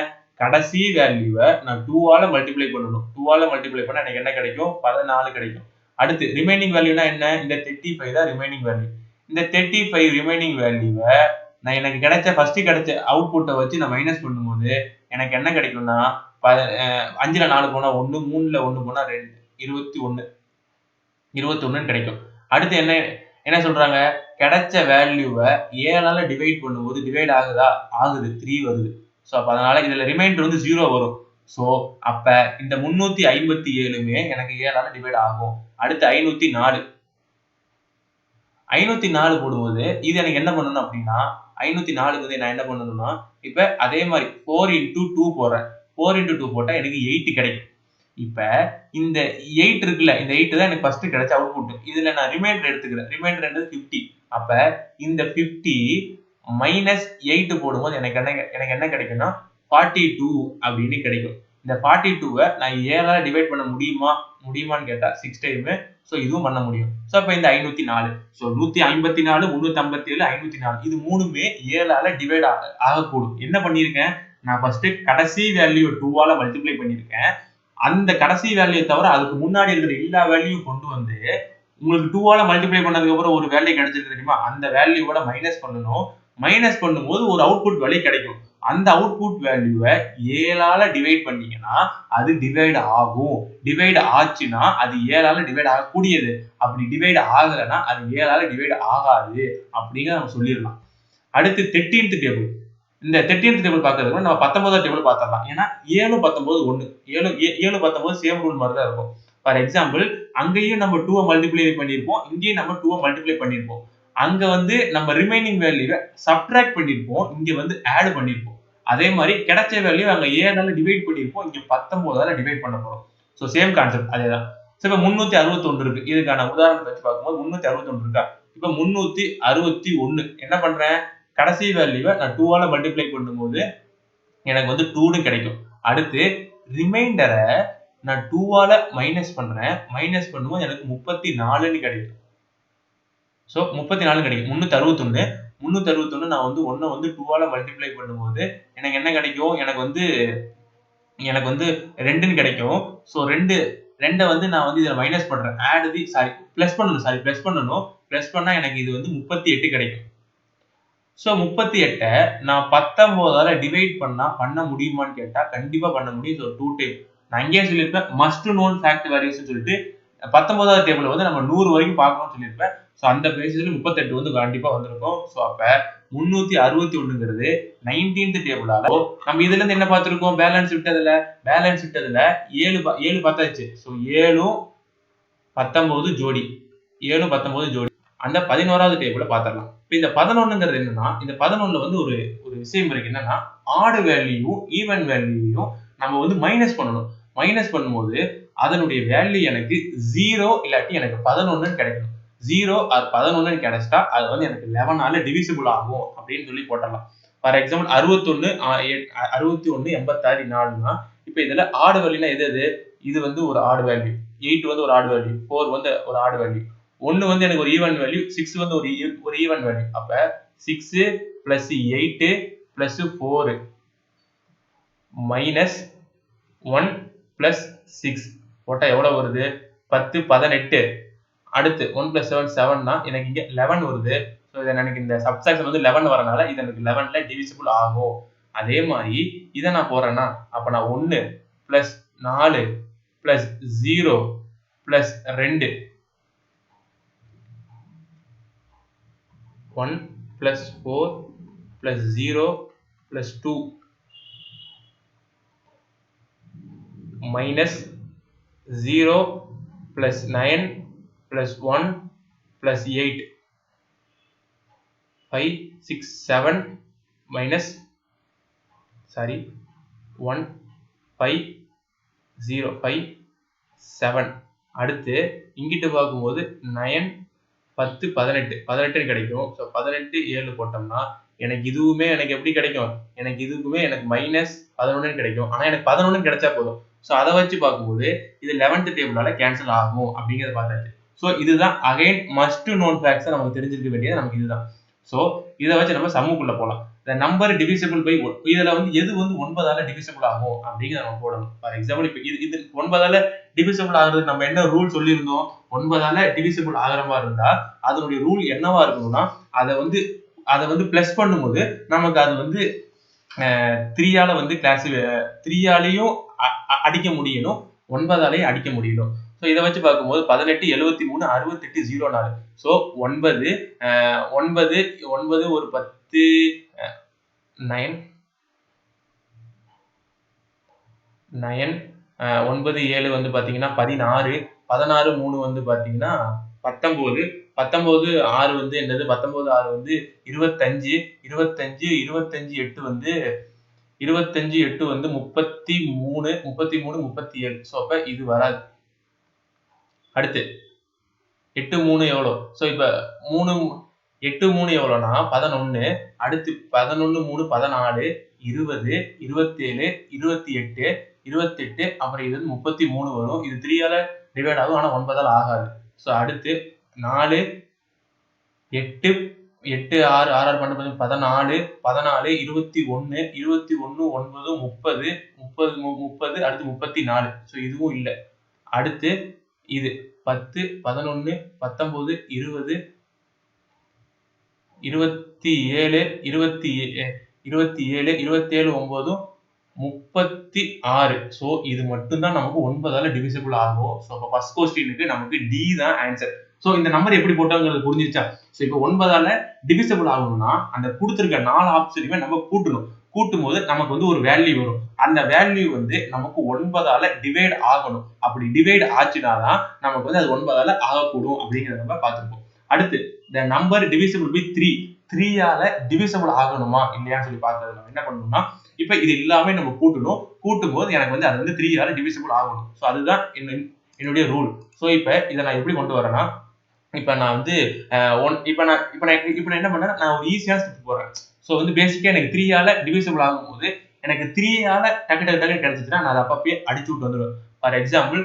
கடைசி வேல்யூவை நான் 2ஆல மல்டிப்ளை பண்ணணும். 2ஆல மல்டிப்ளை பண்ணா எனக்கு என்ன கிடைக்கும்? 14 கிடைக்கும். அடுத்து ரிமைனிங் வேல்யூனா என்ன? இந்த 35 தான் ரிமைனிங் வேல்யூ. இந்த 35 ரிமைனிங் வேல்யூவை நான் எனக்கு கிடைச்ச ஃபர்ஸ்ட் கிடைச்ச அவுட்புட்டை வச்சு நான் மைனஸ் பண்ணும்போது எனக்கு என்ன கிடைக்கும்னா 5ல 4 போனா 1, 3ல 1 போனா 2, 21 கிடைக்கும். அடுத்து என்ன சொல்றாங்க? கிடைச்ச வேல்யூவை 7ஆல டிவைட் பண்ணும்போது டிவைட் ஆகுதா? ஆகுது. 3 வருது. ஸோ அப்ப அதனால இதுல ரிமைண்டர் வந்து 0 வரும். ஸோ அப்ப இந்த 357மே எனக்கு 7ஆல டிவைட் ஆகும். அடுத்து 504 போடும்போது இது எனக்கு என்ன பண்ணணும் அப்படின்னா 504க்கு வந்து நான் என்ன பண்ணணும்னா இப்ப அதே மாதிரி 4 into 2 போடுறேன். 4 into 2 போட்டா எனக்கு 8 கிடைக்கும். இப்ப இந்த 8 இருக்குல்ல, இந்த 8 தான் எனக்கு ஃபர்ஸ்ட் கிடைச்ச அவுட்புட். இதுல நான் ரிமைண்டர் எடுத்துக்கிறேன். ரிமைண்டர் என்னது 50. அப்ப இந்த 50 மைனஸ் 8 போடும்போது எனக்கு என்ன கிடைக்கும்னா 42 அப்படின்னு கிடைக்கும். இந்த 42வை நான் 7ஆல டிவைட் பண்ண முடியுமான்னு கேட்டா 6 டைம். ஸோ இதுவும் பண்ண முடியும். ஸோ அப்ப இந்த 504 ஸோ 154 357 504 இது மூணுமே 7ஆல டிவைட் ஆகக்கூடும். என்ன பண்ணியிருக்கேன்? நான் ஃபர்ஸ்ட் கடைசி வேல்யூ 2ஆல மல்டிப்ளை பண்ணியிருக்கேன். அந்த கடைசி வேல்யூ தவிர அதுக்கு முன்னாடி இருக்கிற எல்லா வேல்யூ கொண்டு வந்து உங்களுக்கு 2ஆல மல்டிப்ளை பண்ணதுக்கு அப்புறம் ஒரு வேல்யூ கிடைச்சிருக்கு தெரியுமா? அந்த வேல்யூவோட மைனஸ் பண்ணணும். மைனஸ் பண்ணும்போது ஒரு அவுட்புட் வேல்யூ கிடைக்கும். அந்த அவுட்புட் வேல்யூவை 7ஆல டிவைட் பண்ணீங்கன்னா அது டிவைட் ஆகும். டிவைட் ஆச்சுன்னா அது 7ஆல டிவைட் ஆகக்கூடியது. அப்படி டிவைட் ஆகலைன்னா அது 7ஆல டிவைட் ஆகாது அப்படிங்கிறத நம்ம சொல்லிடலாம். அடுத்து 13th டேபிள். இந்த 13th டேபிள் பார்க்கறதுக்கு நம்ம 19th டேபிள் பார்த்தரலாம். ஏன்னா 7 19 1 7 19 சேம் ரூல் மாதிரி தான் இருக்கும். ஃபார் எக்ஸாம்பிள் அங்கேயும் நம்ம 2 மல்டிப்ளை பண்ணியிருப்போம். இங்கேயும் நம்ம 2 மல்டிப்ளை பண்ணியிருப்போம். அங்க வந்து நம்ம ரிமைனிங் வேல்யூவை சப்ட்ராக்ட் பண்ணியிருப்போம். இங்க வந்து ஆட் பண்ணியிருப்போம். அதே மாதிரி கிடைச்ச வேல்யூ அங்க 7ஆல டிவைட் பண்ணியிருப்போம். இங்க 19ஆல டிவைட் பண்ண போறோம். ஸோ சேம் கான்செப்ட் அதேதான். ஸோ இப்போ 361 இருக்கு. இதுக்கான உதாரணத்தை வச்சு பார்க்கும்போது 361 இருக்கா? இப்போ 361 என்ன பண்றேன்? கடைசி வேல்யூவை நான் 2ஆல மல்டிப்ளை பண்ணும்போது எனக்கு வந்து 2ன்னு கிடைக்கும். அடுத்து ரிமைண்டரை நான் 2ஆல மைனஸ் பண்றேன். மைனஸ் பண்ணும்போது எனக்கு 34ன்னு கிடைக்கும். ஸோ 34 கிடைக்கும். 361 நான் வந்து 1 வந்து 2ஆல மல்டிப்ளை பண்ணும்போது எனக்கு என்ன கிடைக்கும்? எனக்கு வந்து 2ன்னு கிடைக்கும். ஸோ 2 வந்து நான் வந்து இதில் மைனஸ் பண்றேன். பிளஸ் பண்ணணும். பிளஸ் பண்ணா எனக்கு இது வந்து 38 கிடைக்கும். ஸோ 38 நான் 19ஆல டிவைட் பண்ண முடியுமான்னு கேட்டா கண்டிப்பா பண்ண முடியும். ஸோ 2 டைம் நான் அங்கேயே சொல்லியிருப்பேன் மஸ்ட் நோன் ஃபேக்ட் வேல்யூஸ் சொல்லிட்டு 19வது டேபிள் வந்து நம்ம 100 வரைக்கும் பார்க்கணும்னு சொல்லியிருப்பேன். ஸோ அந்த பேசிஸ்ல 38 வந்து கண்டிப்பா வந்திருக்கும். ஸோ அப்ப 361ங்கிறது 19th டேபிளால நம்ம இதுல இருந்து என்ன பார்த்திருக்கோம்? பேலன்ஸ் விட்டதுல 7 பார்த்தாச்சு. ஸோ 7 19 ஜோடி 7 19 ஜோடி அந்த 11வது டேபிள பார்த்திடலாம். இப்போ இந்த 11ங்கிறது என்னன்னா இந்த 11ல வந்து ஒரு விஷயம் இருக்கு. என்னன்னா ஆட் வேல்யூவும் ஈவன் வேல்யூவையும் நம்ம வந்து மைனஸ் பண்ணணும். மைனஸ் பண்ணும்போது அதனுடைய வேல்யூ எனக்கு 0 இல்லாட்டி எனக்கு 11ன்னு கிடைக்கணும். 0 ஆர் 11ன்னு கிடைச்சிட்டா அது வந்து எனக்கு 11ஆல டிவிசிபிள் ஆகும் அப்படின்னு சொல்லி போட்டலாம். ஃபார் எக்ஸாம்பிள் 61 86 4னா இப்போ இதுல ஆட் வேல்யூனா எது? இது வந்து ஒரு ஆட் வேல்யூ, 8 வந்து ஒரு ஆட் வேல்யூ, 4 வந்து ஒரு ஆட் வேல்யூ, 1 வந்து எனக்கு ஒரு ஈவன் வேல்யூ, 6 வந்து ஒரு ஈவன் வேல்யூ. அப்ப 6 பிளஸ் 8 பிளஸ் 4 மைனஸ் 1 பிளஸ் 6 போட்டா எவ்வளவு வருது? 10 18. அடுத்து 1 பிளஸ் 7 7னா எனக்கு இங்க 11 வருது. ஸோ இதை எனக்கு இந்த சப்ட்ராக்ஷன் வந்து 11 வரனால இது எனக்கு 11ல டிவிசிபிள் ஆகும். அதே மாதிரி இதை நான் போறேன்னா அப்ப நான் 1 plus 4 plus 0 plus 2 1 plus 4 plus 0 plus 2 minus 0 plus 9 plus 1 plus 8 5 6 7 minus 1 5 0 5 7 அடுத்து இங்கிட்டு பார்க்கும்போது 9 10 18 கிடைக்கும். ஸோ 18 7 போட்டோம்னா எனக்கு இதுவுமே எனக்கு எப்படி கிடைக்கும்? இதுக்குமே எனக்கு மைனஸ் 11 கிடைக்கும். ஆனா எனக்கு 11 கிடைச்சா போதும். ஸோ அதை வச்சு பார்க்கும்போது இது 11th டேபிளால கேன்சல் ஆகும் அப்படிங்கிறத பார்த்தாச்சு. ஸோ இதுதான் அகைன் மஸ்ட் நோன் ஃபேக்ட்ஸ் நமக்கு தெரிஞ்சிருக்க வேண்டியது நமக்கு இதுதான். ஸோ இதை வச்சு நம்ம சம்முக்குள்ள போகலாம். the number divisible by இதுல வந்து எது வந்து 9ஆல டிவிசிபிள் ஆகும் அப்படிங்கறத நம்ம போடணும். ஃபார் எக்ஸாம்பிள் இப்ப இது 9ஆல டிவிசிபிள் ஆகுறது நம்ம என்ன ரூல் சொல்லியிருந்தோம்? 9ஆல டிவிசிபிள் ஆகிற மாதிரி இருந்தா அதனுடைய ரூல் என்னவா இருக்கணும்னா அதை வந்து பிளஸ் பண்ணும்போது நமக்கு அது வந்து 3ஆல வந்து கிளாஸ் 3ஆலையும் அடிக்க முடியணும், 9ஆலையும் அடிக்க முடியணும். ஸோ இதை வச்சு பார்க்கும்போது 18 73 68 04. ஸோ 9 ஒரு 10 9 9 7 வந்து பாத்தீங்கன்னா 16 16 3 வந்து பாத்தீங்கன்னா 19 19 6 வந்து என்னது 19 6 வந்து 25 25 25 8 வந்து 25 8 வந்து 33 33 37. ஸோ அப்ப இது வராது. அடுத்து 8 3 எவ்வளோ? ஸோ இப்ப 8 3 எவ்வளோனா 11. அடுத்து 11 3 14 20 27 28 28 அப்புறம் இது 33 வரும். இது 3ஆல டிவைட் ஆகும், ஆனா 9ஆல ஆகாது. ஸோ அடுத்து 4 8 8 6 6 பண்ண 14 14 21 21 9 30 30 அடுத்து 34. ஸோ இதுவும் இல்லை. அடுத்து இது 10 11 19 20 27 27 27 9 36. ஸோ இது மட்டும் தான் நமக்கு 9ஆல டிவிசிபிள் ஆகும். ஸோ அப்போ ஃபர்ஸ்ட் क्वेश्चनக்கு நமக்கு டி தான் ஆன்சர். ஸோ இந்த நம்பர் எப்படி போட்டாங்கிறது புரிஞ்சிருச்சா? ஸோ இப்போ 9ஆல டிவிசிபிள் ஆகணும்னா அந்த கொடுத்துருக்க 4 ஆப்ஷனையுமே நம்ம கூட்டும் போது நமக்கு வந்து ஒரு வேல்யூ வரும். அந்த வேல்யூ வந்து நமக்கு 9ஆல டிவைட் ஆகணும். அப்படி டிவைட் ஆச்சுனாதான் நமக்கு வந்து அது 9ஆல ஆகக்கூடும் அப்படிங்கிறத நம்ம பார்த்துருப்போம். அடுத்து the number divisible by 3 3ஆல divisible ஆகணுமா இல்லையான்னு சொல்லி பார்த்தது நம்ம என்ன பண்ணணும்னா, இப்ப இது எல்லாமே நம்ம கூட்டும் போது எனக்கு வந்து அது வந்து 3ஆல டிவிசிபிள் ஆகணும். ஸோ அதுதான் என்னுடைய ரூல். ஸோ இப்ப இதை நான் எப்படி கொண்டு வரேன்னா, இப்ப நான் வந்து இப்ப நான் என்ன பண்ணேன், நான் ஒரு ஈஸியான ஸ்டெப் போறேன். ஸோ வந்து பேசிக்கா எனக்கு 3ஆல டிவிசிபிள் ஆகும்போது எனக்கு 3ஆல டக்கு கிடைச்சிச்சுன்னா நான் அதை அப்பப்பே அடிச்சு விட்டு வந்துடுவேன். ஃபார் எக்ஸாம்பிள்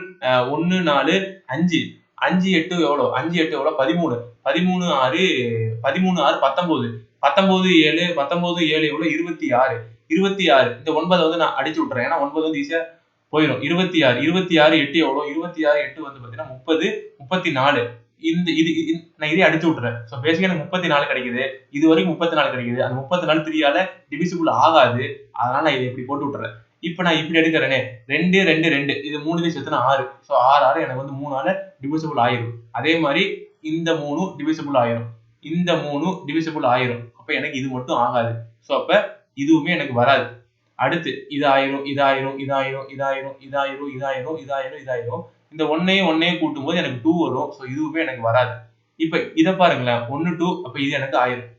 1 4 5 5 8 எவ்வளோ? 5 8 எவ்வளோ? 13 13 6 19 7 19 7 எவ்வளோ? 26 26. இந்த 9 வந்து நான் அடிச்சு விட்டுறேன், ஏன்னா 9 வந்து ஈஸியா போயிடும். 26 26 8 எவ்வளோ? 26 8 வந்து பாத்தீங்கன்னா 30 34. நான் இதே அடிச்சு விட்டுறேன். ஸோ பேசிக்கா எனக்கு 34 கிடைக்குது. இது வரைக்கும் 34 கிடைக்குது. அந்த 34 3ஆல டிவிசிபிள் ஆகாது. அதனால நான் இதை இப்படி போட்டு விட்டுறேன். இப்ப நான் இப்படி எடுக்கிறேனே 2 2 2 இது 3 சேர்த்துனா 6. ஸோ 6 6 எனக்கு வந்து 3ஆல டிவிசிபிள் ஆயிரும். அதே மாதிரி இந்த 3 டிவிசிபிள் ஆயிரும், இந்த 3 டிவிசிபிள் ஆயிரும். அப்ப எனக்கு இது மட்டும் ஆகாது. ஸோ அப்ப இதுவுமே எனக்கு வராது. அடுத்து இது ஆயிரும் இது ஆயிரும் இது ஆயிரும் இது ஆயிரும் இது ஆயிரும் இது ஆயிரும் இது ஆயிரும் இது ஆயிரும். இந்த 1ஐயும் கூட்டும் போது எனக்கு 2 வரும். ஸோ இதுவுமே எனக்கு வராது. இப்ப இதை பாருங்களேன் 1 2. அப்ப இது எனக்கு ஆயிரும்,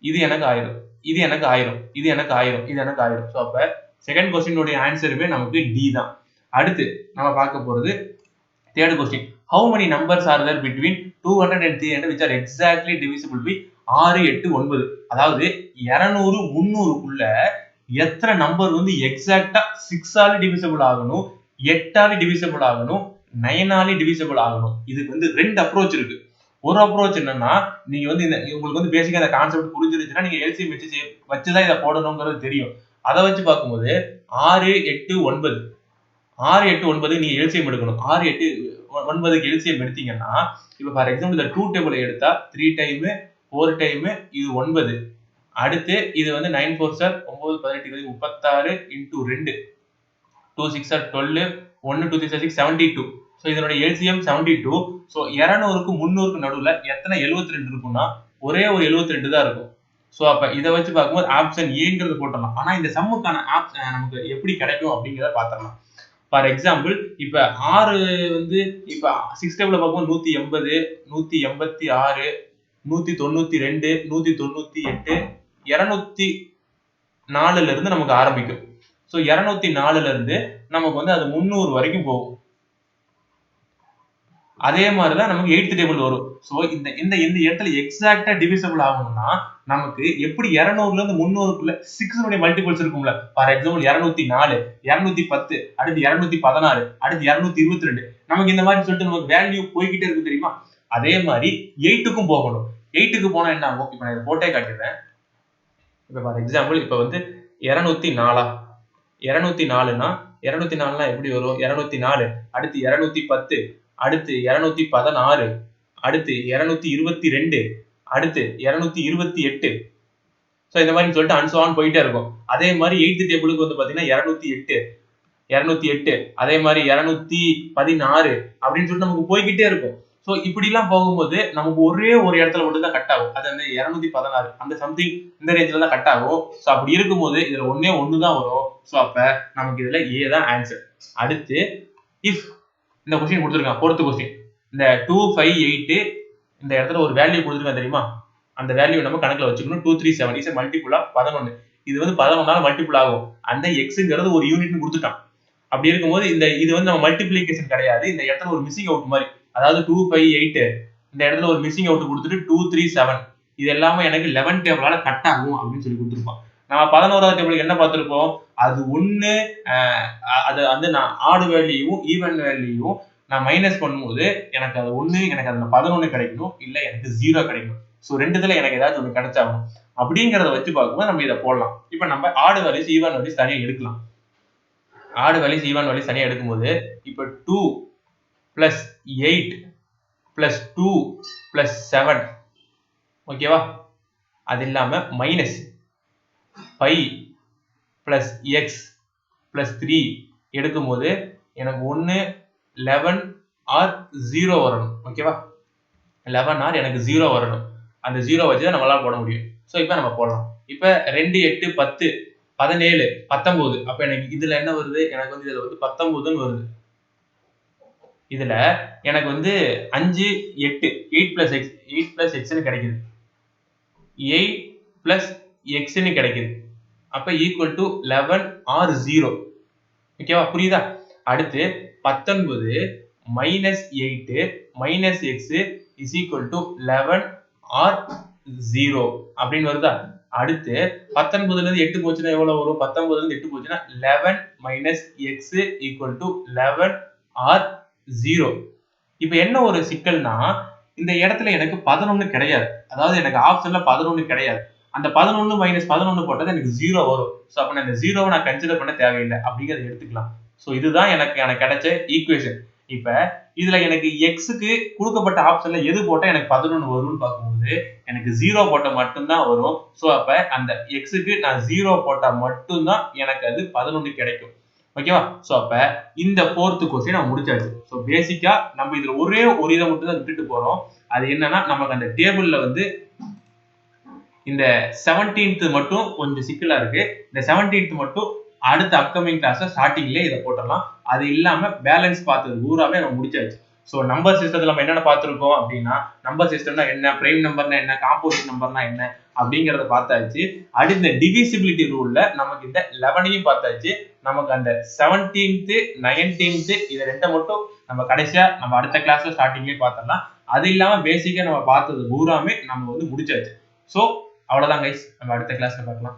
இது எனக்கு ஆயிரும், இது எனக்கு ஆயிரும், இது எனக்கு ஆயிரும், இது எனக்கு ஆயிரும். ஸோ அப்ப செகண்ட் क्वेश्चनோட ஆன்சருமே நமக்கு டி தான். அடுத்து நம்ம பார்க்க போறது third question. How many numbers are there between 200 and 300 which are exactly divisible by 6 8 9? அதாவது 200 300க்குள்ள எத்தனை நம்பர் வந்து எக்ஸாக்ட்டா 6ஆல டிவிசிபிள் ஆகணும், 8ஆல டிவிசிபிள் ஆகணும், 9ஆல டிவிசிபிள் ஆகணும். இதுக்கு வந்து 2 அப்ரோச் இருக்கு. ஒரு அப்ரோச் என்னன்னா, நீங்க வந்து உங்களுக்கு வந்து பேசிக்கா இந்த கான்செப்ட் புரிஞ்சிருச்சுன்னா நீங்க எல்சிஎம் வச்சுதான் இதை போடணுங்கிறது தெரியும். அதை வச்சு பார்க்கும்போது 6 8 9 6 8 9 நீங்க எல்சிஎம் எடுக்கணும். 6 8 9க்கு எல்சிஎம் எடுத்தீங்கன்னா, இப்ப ஃபார் எக்ஸாம்பிள் இந்த 2 டேபிளை எடுத்தா 3 டைம் 4 டைம் இது 9. அடுத்து இது வந்து 9 4 சார் 9 18 20 36 into 2 2 6 சார் 12 1 2 3 6 72. ஸோ இதனுடைய எல்சிஎம் 72. ஸோ 200க்கு 300க்கு நடுவில் எத்தனை 72 இருக்கும்னா ஒரே ஒரு 72 தான் இருக்கும். ஸோ அப்ப இதை வச்சு பார்க்கும்போது ஆப்ஷன் ஏங்கிறது போட்டலாம். ஆனா இந்த சம்முக்கான நமக்கு எப்படி கிடைக்கும் அப்படிங்கிறத பார்த்துடலாம். ஃபார் எக்ஸாம்பிள் இப்ப 6 வந்து இப்ப 6 டேபிள்ல பார்க்கும்போது 180 186 192 198 204ல இருந்து நமக்கு ஆரம்பிக்கும். ஸோ 204ல இருந்து நமக்கு வந்து அது 300 வரைக்கும் போகும். அதே மாதிரிதான் நமக்கு 8th டேபிள் வரும். ஸோ இந்த இடத்துல எக்ஸாக்டா டிவிசிபிள் ஆகணும்னா நமக்கு எப்படி 200ல இருந்து 300க்குள்ள 6 மல்டிபிள்ஸ் இருக்கும்ல. ஃபார் எக்ஸாம்பிள் 204 210 அடுத்து 216 அடுத்து 222 நமக்கு இந்த மாதிரி சொல்லிட்டு நமக்கு வேல்யூ போய்கிட்டே இருக்கு தெரியுமா. அதே மாதிரி 8க்கும் போகணும். 8க்கு போனா என்ன ஆகும்? இப்ப நான் இதை போட்டே காட்டிடுறேன். இப்போ ஃபார் எக்ஸாம்பிள் இப்போ வந்து 204 204னா 204னா எப்படி வரும்? 204 அடுத்து 210 அடுத்து 216 அடுத்து 222 அடுத்து 228. ஸோ இந்த மாதிரி சொல்லிட்டு அன்சோன் போயிட்டே இருக்கும். அதே மாதிரி 8th டேபிளுக்கு வந்து பாத்தீங்கன்னா 208 அதே மாதிரி 216 அப்படின்னு சொல்லிட்டு நமக்கு போய்கிட்டே இருக்கும். ஸோ இப்படி எல்லாம் போகும்போது நமக்கு ஒரே ஒரு இடத்துல மட்டும் தான் கட் ஆகும். அது வந்து 216 அந்த சம்திங் இந்த ரேஞ்சில தான் கட் ஆகும். ஸோ அப்படி இருக்கும்போது இதுல ஒண்ணு தான் வரும். ஸோ அப்ப நமக்கு இதுல ஏ தான் ஆன்சர். அடுத்து இஃப் இந்த கொஸ்டின் கொடுத்துருக்கான், 4th கொஸ்டின். இந்த 258 இந்த இடத்துல ஒரு வேல்யூ கொடுத்துருக்கான் தெரியுமா? அந்த வேல்யூ நம்ம கணக்குல வச்சுக்கணும். 237 இஸ் மல்டிபிள் ஆஃப் 11. இது வந்து 11ஆல மல்டிபிள் ஆகும். அந்த எக்ஸ்ங்கிறது ஒரு யூனிட்னு கொடுத்துட்டான். அப்படி இருக்கும்போது இது வந்து நம்ம மல்டிப்ளிகேஷன் கிடையாது. இந்த இடத்துல ஒரு மிஸ்ஸிங் அவுட் மாதிரி, அதாவது 258 இந்த இடத்துல ஒரு மிஸ்ஸிங் அவுட் கொடுத்துட்டு 237 இது எல்லாமே எனக்கு 11 டேபிளால கட் ஆகும் அப்படின்னு சொல்லி கொடுத்துருப்பான். நம்ம 11வது டேபிளுக்கு என்ன பார்த்திருப்போம்? அது ஒண்ணு அது வந்து நான் ஆட் வேல்யூவும் ஈவன் வேல்யூவும் நான் மைனஸ் பண்ணும்போது எனக்கு அது ஒண்ணு, எனக்கு அதுல 11 கிடைக்கணும், இல்ல எனக்கு 0 கிடைக்கணும். ஸோ ரெண்டுத்துல எனக்கு ஏதாச்சும் ஒண்ணு கிடைச்சாகும். அப்படிங்கிறத வச்சு பார்க்கும்போது நம்ம இதை போடலாம். இப்ப நம்ம ஆட் வேல்யூஸ் ஈவன் வேல்யூஸ் தனியா எடுக்கலாம். ஆட் வேல்யூஸ் ஈவன் வேல்யூஸ் தனியா எடுக்கும்போது இப்ப 2 plus 8 plus 2 plus 7 ஓகேவா? அது இல்லாம மைனஸ் 5 plus x plus 3 எடுக்கும்போது எனக்கு 1 11 or 0 வரணும். ஓகேவா? 11 or எனக்கு 0 வரணும். அந்த 0 வச்சு தான் நம்மளால போட முடியும். ஸோ இப்போ நம்ம போடலாம். இப்போ 2 8 10 17 19 அப்ப எனக்கு இதுல என்ன வருது? எனக்கு வந்து இதுல வந்து 19ன்னு வருது. இதுல எனக்கு வந்து 5 8 8 plus x ன்னு கிடைக்குது. 8 plus x ன்னு கிடைக்குது. அப்ப ஈக்குவல் டு 11 or 0. ஓகேவா? புரியுதா? அடுத்து 19 minus 8 minus x is equal to 11 or 0 அப்படின்னு வருதா? அடுத்து 19ல இருந்து 8 போச்சுன்னா எவ்வளவு வரும்? 19ல இருந்து 8 போச்சுன்னா 11 minus x equal to 11 or 0. இப்ப என்ன ஒரு சிக்கல்னா இந்த இடத்துல எனக்கு 11 கிடையாது. அதாவது எனக்கு ஆப்ஷன்ல 11 கிடையாது. அந்த 11 மைனஸ் 11 போட்டது எனக்கு 0 வரும். ஸோ அப்ப நான் இந்த 0வை நான் கன்சிடர் பண்ண தேவையில்லை அப்படிங்கிறத எடுத்துக்கலாம். ஸோ இதுதான் எனக்கு கிடைச்ச ஈக்குவேஷன். இப்ப இதுல எனக்கு எக்ஸுக்கு கொடுக்கப்பட்ட ஆப்ஷன்ல எது போட்டா எனக்கு 11 வரும்னு பார்க்கும்போது எனக்கு 0 போட்ட மட்டும்தான் வரும். ஸோ அப்ப அந்த எக்ஸுக்கு நான் 0 போட்டா மட்டும்தான் எனக்கு அது 11 கிடைக்கும். ஓகேவா? ஸோ அப்ப இந்த 4th கொஸ்டின் நான் முடிச்சாச்சு. ஸோ பேசிக்கா நம்ம இதுல ஒரே ஒரு இதை மட்டும் தான் விட்டுட்டு போறோம். அது என்னன்னா நமக்கு அந்த டேபிள்ல வந்து இந்த 17th மட்டும் கொஞ்சம் சிக்கலா இருக்கு. இந்த 17th மட்டும் அடுத்த அப்கமிங் கிளாஸ்ல ஸ்டார்டிங்லேயே இதை போட்டுடலாம். அது இல்லாம பேலன்ஸ் பார்த்தது பூராமே நம்ம முடிச்சாச்சு. ஸோ நம்பர் சிஸ்டத்துல நம்ம என்னென்ன பார்த்துருக்கோம் அப்படின்னா, நம்பர் சிஸ்டம்னா என்ன, பிரைம் நம்பர்னா என்ன, காம்போசிட் நம்பர்னா என்ன அப்படிங்கிறத பார்த்தாச்சு. அடுத்த இந்த டிவிசிபிலிட்டி ரூல்ல நமக்கு இந்த 11ஐயும் பார்த்தாச்சு. நமக்கு அந்த 17th 19th இது ரெண்டை மட்டும் நம்ம கடைசியா நம்ம அடுத்த கிளாஸ்ல ஸ்டார்டிங்லேயே பார்த்துடலாம். அது இல்லாம பேசிக்கா நம்ம பார்த்தது பூராமே நம்ம வந்து முடிச்சாச்சு. ஸோ அவ்வளவுதான் கைஸ், நம்ம அடுத்த கிளாஸ்ல பார்க்கலாம்.